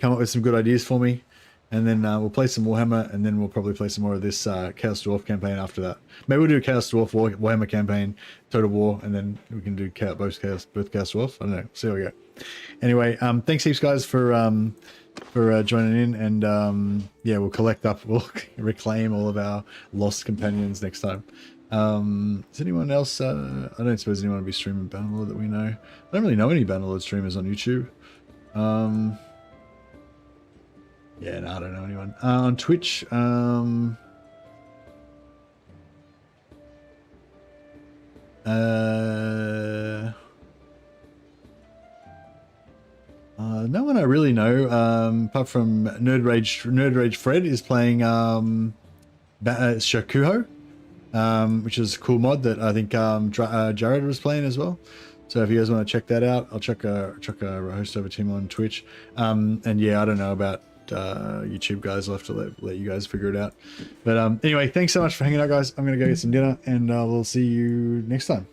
Come up with some good ideas for me. And then we'll play some Warhammer, and then we'll probably play some more of this Chaos Dwarf campaign after that. Maybe we'll do a Chaos Dwarf Warhammer campaign, Total War, and then we can do both Chaos Dwarf. I don't know. See how we go. Anyway, thanks heaps, guys, for joining in, and yeah, we'll collect up, we'll reclaim all of our lost companions next time. Is anyone else? I don't suppose anyone will be streaming Bannerlord that we know. I don't really know any Bannerlord streamers on YouTube. Yeah, no, I don't know anyone. On Twitch, no one I really know, apart from Nerd Rage Fred is playing Shakuho, which is a cool mod that I think Jared was playing as well. So if you guys want to check that out, I'll chuck a host over to him on Twitch. And yeah, I don't know about YouTube, guys. I'll have to let you guys figure it out. But anyway, thanks so much for hanging out, guys. I'm gonna go get some dinner, and we'll see you next time.